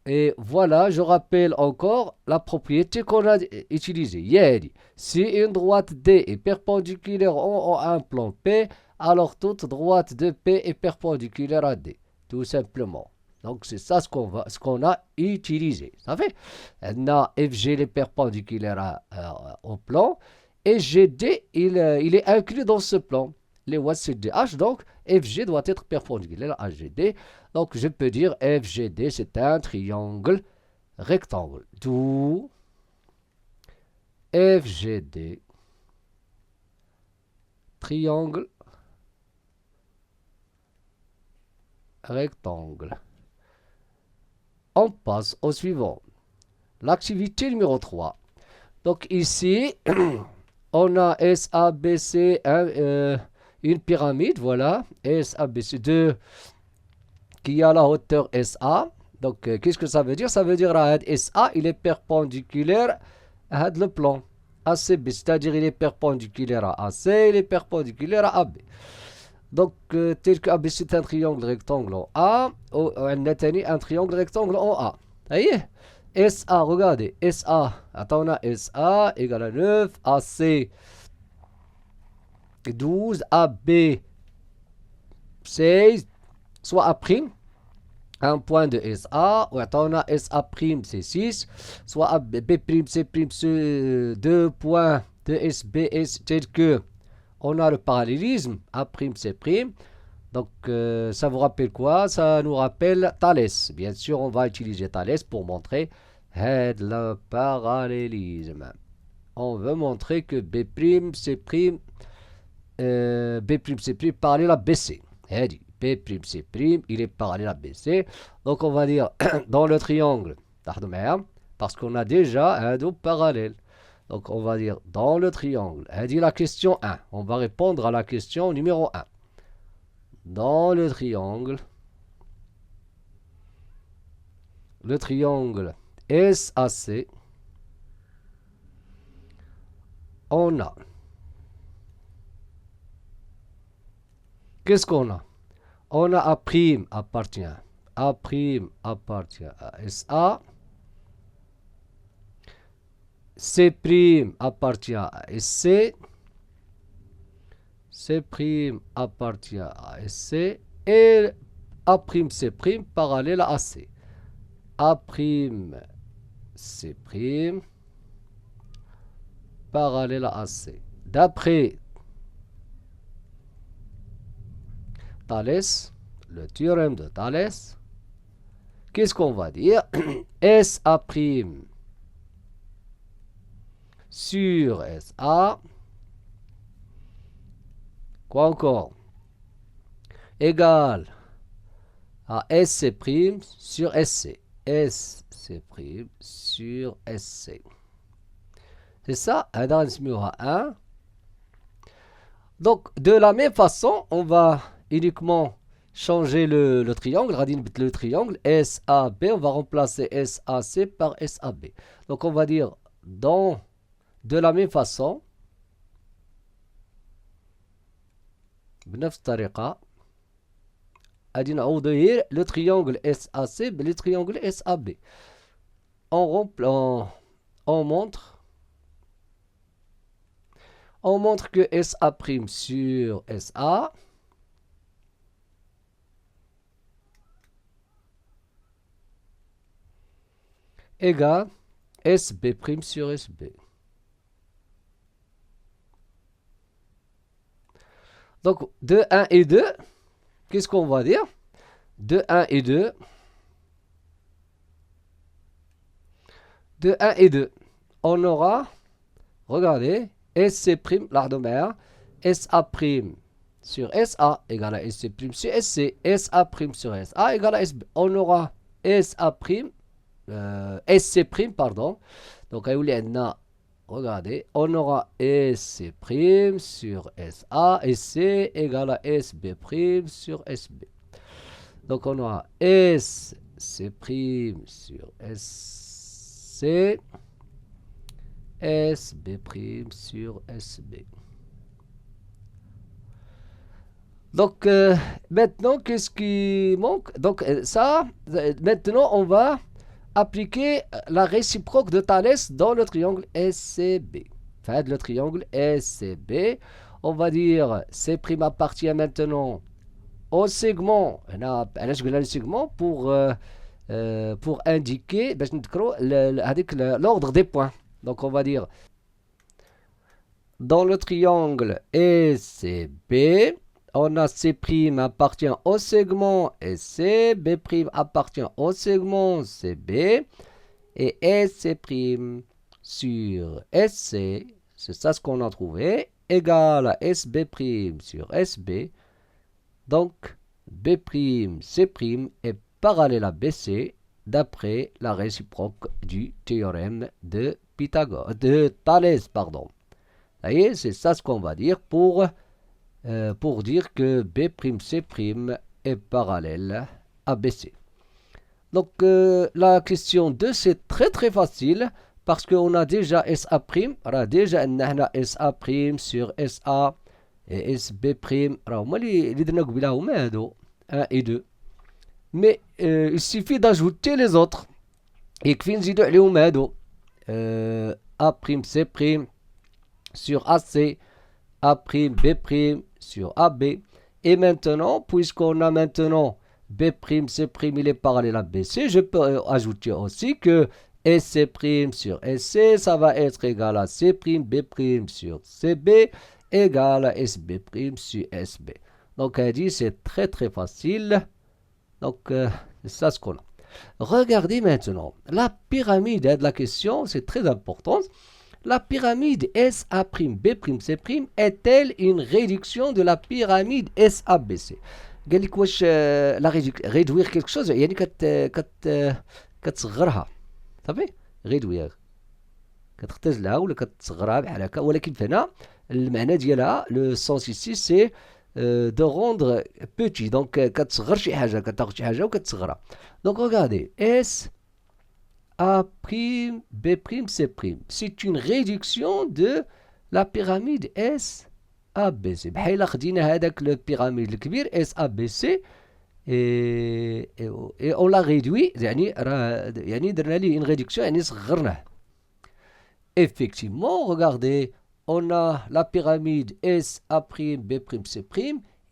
Et voilà, je rappelle encore la propriété qu'on a utilisée. Yeri, si une droite D est perpendiculaire à un plan P, alors toute droite de P est perpendiculaire à D. Tout simplement. Donc c'est ça ce qu'on a utilisé. Ça fait? FG est perpendiculaire au plan. Et GD, il est inclus dans ce plan. Les CDH, donc FG doit être perpendiculaire à GD. Donc je peux dire FGD, c'est un triangle rectangle. D'où FGD, triangle rectangle. On passe au suivant. L'activité numéro 3. Donc ici, on a SABC, une pyramide, voilà, SABC2 qui a la hauteur SA. Donc, qu'est-ce que ça veut dire? Ça veut dire que SA, il est perpendiculaire à le plan ACB, c'est-à-dire il est perpendiculaire à AC, il est perpendiculaire à AB. Donc, tel que AB, c'est un triangle rectangle en A, un triangle rectangle en A. Vous voyez? SA, regardez, SA, attends, on a SA égale à 9, AC 12, AB 16, soit A', un point de SA, ou attends, on a SA' c'est 6, soit B', C', 2 points de SBS, tel que on a le parallélisme, A', C'. Donc, ça vous rappelle quoi? Ça nous rappelle Thalès. Bien sûr, on va utiliser Thalès pour montrer le parallélisme. On veut montrer que B', C', B', C' parallèle à BC. B', C', il est parallèle à BC. Donc on va dire dans le triangle, parce qu'on a déjà un double parallèle. Donc on va dire dans le triangle. La question 1. On va répondre à la question numéro 1. Dans le triangle SAC, on a. Qu'est-ce qu'on a? On a A' appartient. A' appartient à SA. C' appartient à SC. C' appartient à SC. Et A'C' parallèle à AC. A'C' parallèle à AC. D'après Thalès, le théorème de Thalès, qu'est-ce qu'on va dire? SA' sur SA, quoi encore? Égal à SC' sur SC. SC' sur SC. C'est ça, un. Donc, de la même façon, on va uniquement changer le triangle. Le triangle SAB, on va remplacer SAC par SAB. Donc, on va dire de la même façon, le triangle SAC, le triangle SAB. On montre que SA' sur SA égale SB' sur SB. Donc, de 1 et 2, qu'est-ce qu'on va dire? De 1 et 2. De 1 et 2, on aura, regardez, SC', l'ardomère, SA' sur SA égale à SC' sur SC, SA' sur SA égale à SB. On aura SC', pardon. Donc, regardez, on aura SC' sur SA, SC égale à SB' sur SB. Donc, on aura SC' sur SC, SB' sur SB. Donc, maintenant, qu'est-ce qui manque? Donc, maintenant, on va appliquer la réciproque de Thalès dans le triangle SCB. Enfin, le triangle SCB, on va dire C' appartient maintenant au segment. On a le segment pour indiquer l'ordre des points. Donc, on va dire dans le triangle SCB, on a C' appartient au segment SC, B' appartient au segment CB, et SC' sur SC, c'est ça ce qu'on a trouvé, égal à SB' sur SB. Donc, B', C' est parallèle à BC d'après la réciproque du théorème de Pythagore, de Thalès, pardon. Vous voyez, c'est ça ce qu'on va dire pour dire que B', C' est parallèle à BC. Donc, la question 2, c'est très très facile parce qu'on a déjà SA', on a déjà SA' sur SA et SB', les 1 et 2. Mais il suffit d'ajouter les autres. Et A', C' sur AC, A', B' sur AB. Et maintenant, puisqu'on a maintenant B', C', il est parallèle à BC, je peux ajouter aussi que SC' sur SC, ça va être égal à C', B' sur CB, égal à SB' sur SB. Donc, elle dit c'est très très facile. Donc, c'est ça ce qu'on a. Regardez maintenant, la pyramide de la question, c'est très important. La pyramide SA'B'C' est-elle une réduction de la pyramide SABC? قال لك واش لا réduire quelque chose يعني كتصغرها صافي réduire كتختزلها ولا كتصغرها بحال هكا ولكن فهنا المعنى ديالها لو سونس ici c'est de rendre petit donc كتصغر شي حاجه كتاخذ شي حاجه وكتصغرها donc regardez S A', B', C'. C'est une réduction de la pyramide SABC. بحال خدينا هذاك البيراميد الكبير SABC et on l'a réduit يعني درنا ليه une réduction يعني صغرناه. Effectivement, regardez, on a la pyramide SA'B'C',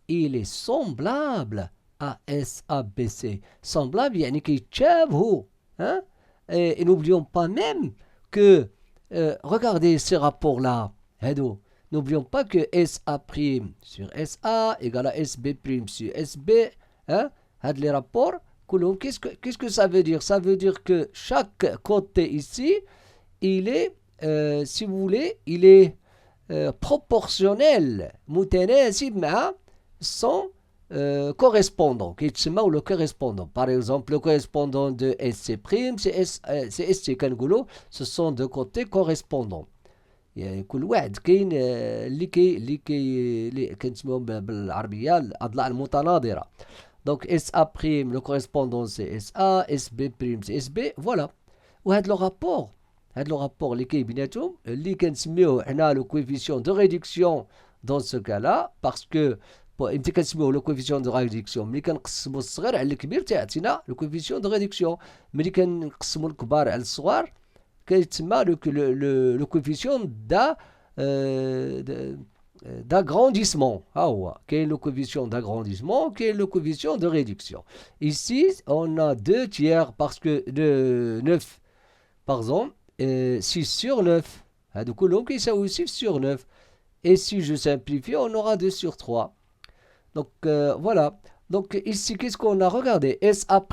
il est semblable à SABC. Semblable يعني كيتشابهوا hein? Et n'oublions pas même que, regardez ces rapports-là, n'oublions pas que SA' sur SA égale à SB' sur SB, hein, les rapports, qu'est-ce que ça veut dire? Ça veut dire que chaque côté ici, il est, si vous voulez, il est proportionnel, متناسب مع son correspondant, qui est le correspondant. Par exemple, le correspondant de SC', c'est SC كنقولوا, ce sont deux côtés correspondants. يعني كل واحد كاين اللي كنسميهم بالعربيه الاضلاع المتناظره. Donc SA', le correspondant c'est SA, SB' c'est SB, voilà. وهذا لو رابور اللي كاين بيناتهم اللي كنسميوه حنا le coefficient de réduction dans ce cas-là parce que امتى كنسميوه لو كوفيسيون دو ريدكسيون ملي كنقسموا الصغير على الكبير تيعطينا لو كوفيسيون دو ريدكسيون ملي كنقسموا الكبار على الصغار كيتسمى لو كوفيسيون d'agrandissement. ها هو كاين لو كوفيسيون d'agrandissement كاين لو كوفيسيون دو ريدكسيون. Ici on a 2 tiers parce que de 9 par exemple 6 sur 9 هادو كلهم كيساويو 6 sur 9 et si je simplifie on aura 2 sur 3. Donc voilà. Donc ici, qu'est-ce qu'on a regardé? SA',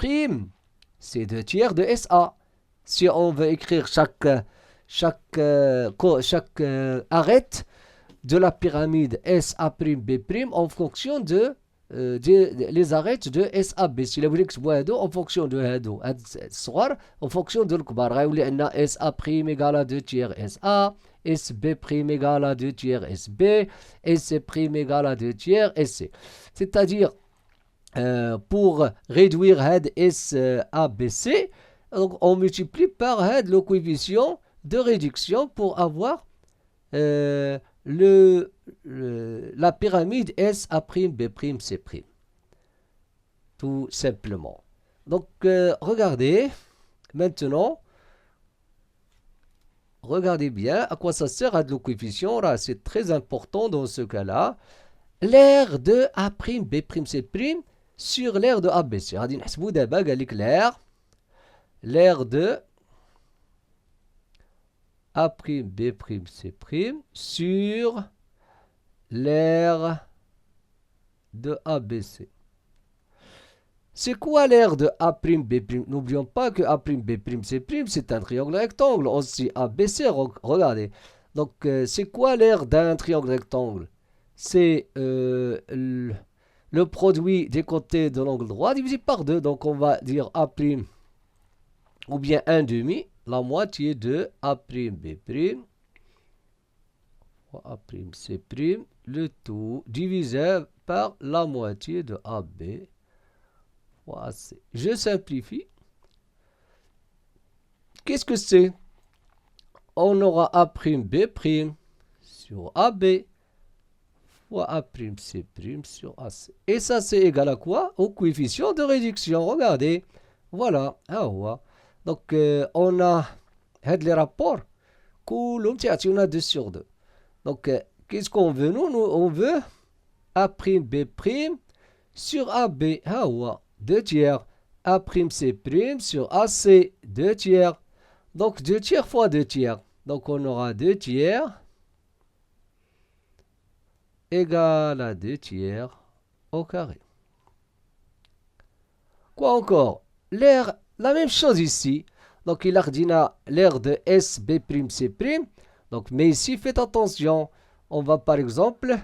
c'est 2 tiers de SA. Si on veut écrire chaque arête de la pyramide SA'B' en fonction de les arêtes de SAB. Si vous voulez que en fonction de هادو الصغار en fonction de الكبار غيولي عندنا SA' égale à 2 tiers SA, SB' égale à 2 tiers SB, SC' égale à 2 tiers SC. C'est-à-dire, pour réduire had SABC, on multiplie par had le coefficient de réduction pour avoir la pyramide SA'B', tout simplement. Donc, regardez, maintenant, regardez bien à quoi ça sert le coefficient. Là, c'est très important dans ce cas-là. L'aire de A'B'C' sur l'aire de ABC. غادي نحسبوا دابا قال لك l'aire de A'B'C' sur l'aire de ABC. C'est quoi l'aire de A'B'? N'oublions pas que A'B'C' c'est un triangle rectangle. Aussi ABC, regardez. Donc, c'est quoi l'aire d'un triangle rectangle? C'est le produit des côtés de l'angle droit divisé par 2. Donc, on va dire A', ou bien 1 demi, la moitié de A'B', fois A'C', le tout divisé par la moitié de AB. Je simplifie. Qu'est-ce que c'est? On aura A'B' sur AB fois A'C' sur AC. Et ça, c'est égal à quoi? Au coefficient de réduction. Regardez. Voilà. Donc, on a les rapports. On a 2 sur 2. Donc, qu'est-ce qu'on veut? Nous, on veut A'B' sur AB. 2 tiers. A'C' sur AC. 2 tiers. Donc, 2 tiers fois 2 tiers. Donc, on aura 2 tiers égale à 2 tiers au carré. Quoi encore? L'aire La même chose ici. Donc, il a dit l'air de S, B', C'. Donc, mais ici, faites attention. On va par exemple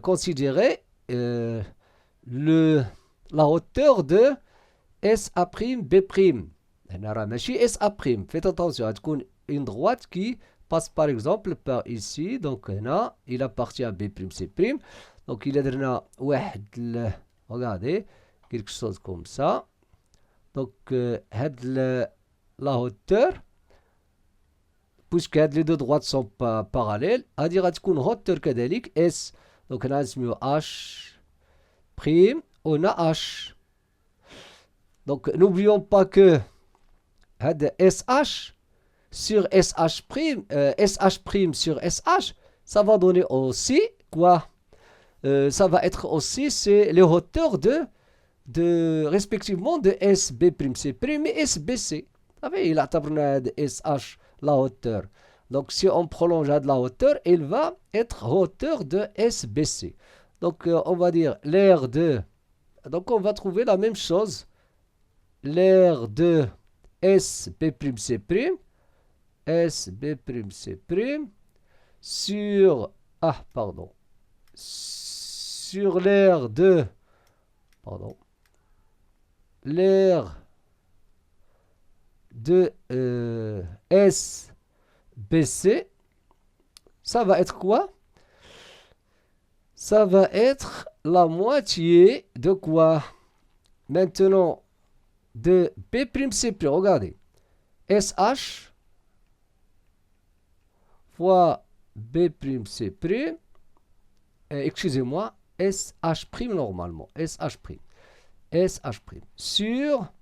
considérer la hauteur de SA', B'. SA'. Faites attention. Une droite qui passe par exemple par ici. Donc, là, il appartient à B', C'. Donc, il a regardez, quelque chose comme ça. Donc, la hauteur, puisque les deux droites sont pas parallèles, c'est-à-dire une hauteur كذلك S. Donc, on a H', on a H. Donc, n'oublions pas que SH sur SH', SH' sur SH, ça va donner aussi quoi? Ça va être aussi les hauteurs respectivement de SB', C' et SBC. Vous savez, il a de SH la hauteur. Donc, si on prolonge de la hauteur, il va être hauteur de SBC. Donc, on va dire l'aire de... Donc, on va trouver la même chose. L'aire de SB', C', SB', C', sur... Ah, pardon. Sur l'aire de... Pardon. L'aire de SBC, ça va être quoi? Ça va être la moitié de quoi? Maintenant, de B', C'. Regardez. SH fois B', C'. Excusez-moi, SH' normalement. SH'. SH' sur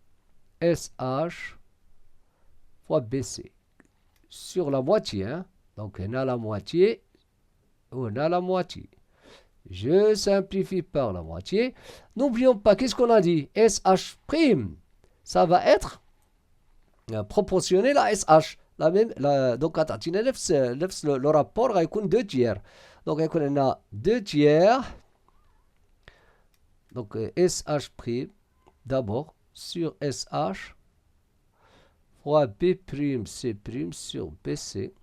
SH fois BC. Sur la moitié. Hein? Donc, on a la moitié. On a la moitié. Je simplifie par la moitié. N'oublions pas, qu'est-ce qu'on a dit? SH', ça va être proportionnel à SH. La même, donc, le rapport va être 2 tiers. Donc, on a 2 tiers. Donc, SH' d'abord sur SH fois B', C' sur BC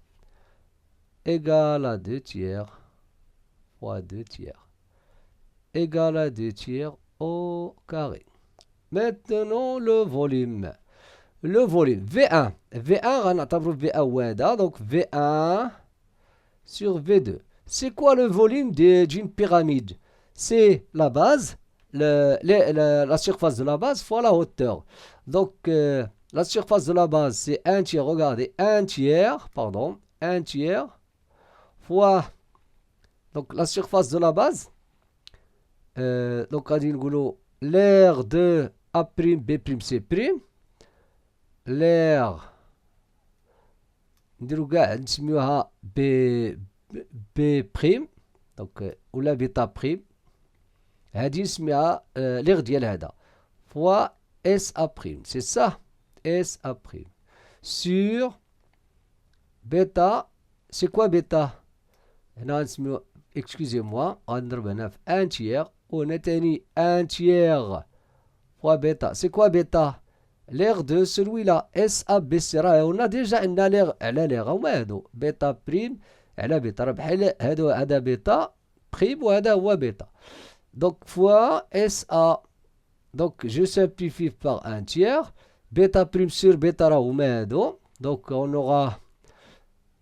égale à 2 tiers fois 2 tiers égale à 2 tiers au carré. Maintenant, le volume. Le volume. V1. V1, on a V1 donc V1 sur V2. C'est quoi le volume d'une pyramide? C'est la base, la surface de la base fois la hauteur. Donc, la surface de la base, c'est 1 tiers. Regardez, 1 tiers fois donc la surface de la base. Donc, on dit l'aire de A', B', C'. L'aire نديرو نسميوها B'. donc ولا بيتا بريم هذه نسميها l'aire ديال هذا fois SA'. C'est ça, SA'. Sur bêta, c'est quoi bêta? هنا نسميو excusez-moi غنضرب هنا في 1 tiers وهنا تاني 1 tiers fois bêta. C'est quoi bêta? L'aire de celui-là, SABC. On a déjà une l'aire على l'aire. هما هادو بيتا بريم على بيتا. راه بحال هذا بيتا بريم وهذا هو بيتا. Donc fois SA. Donc je simplifie par 1 tiers. Bêta prime sur bêta راه هما هادو. Donc on aura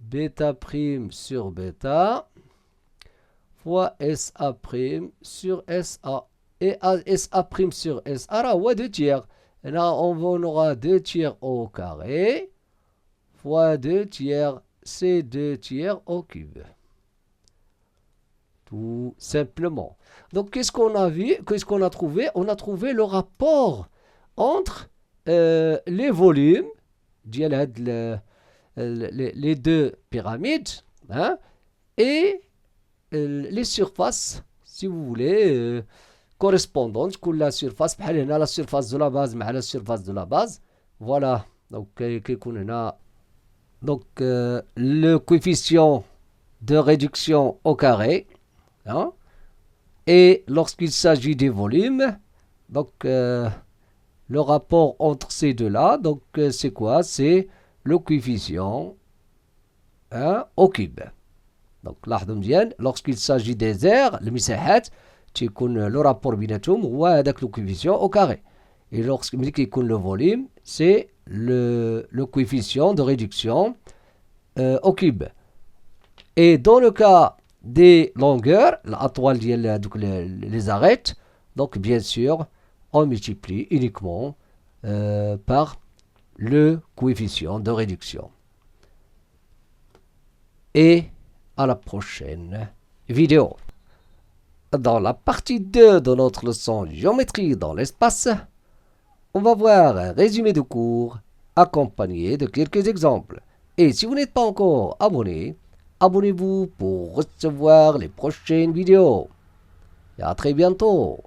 bêta prime sur bêta fois SA prime sur SA. Et SA prime sur SA راه هو 2 tiers. Et là, on aura 2 tiers au carré fois 2 tiers, c'est 2 tiers au cube. Tout simplement. Donc, qu'est-ce qu'on a vu? Qu'est-ce qu'on a trouvé? On a trouvé le rapport entre les volumes, les deux pyramides, hein, et les surfaces, si vous voulez, correspondante كل la surface بحال هنا la surface de la base مع la surface de la base. Voilà. Donc كيكون هنا donc le coefficient de réduction au carré, hein, et lorsqu'il s'agit des volumes, donc le rapport entre ces deux-là, donc c'est quoi? C'est le coefficient au cube. Donc لاحظوا مزيان lorsqu'il s'agit des aires المساحات تيكون le rapport بيناتهم هو هذاك le coefficient au carré. Et lorsqu'il كيكون le volume, c'est le coefficient de réduction au cube. Et dans le cas des longueurs, l'atoile ديال دوك les arêtes, donc bien sûr, on multiplie uniquement par le coefficient de réduction. Et à la prochaine vidéo. Dans la partie 2 de notre leçon géométrie dans l'espace, on va voir un résumé de cours accompagné de quelques exemples. Et si vous n'êtes pas encore abonné, abonnez-vous pour recevoir les prochaines vidéos. Et à très bientôt.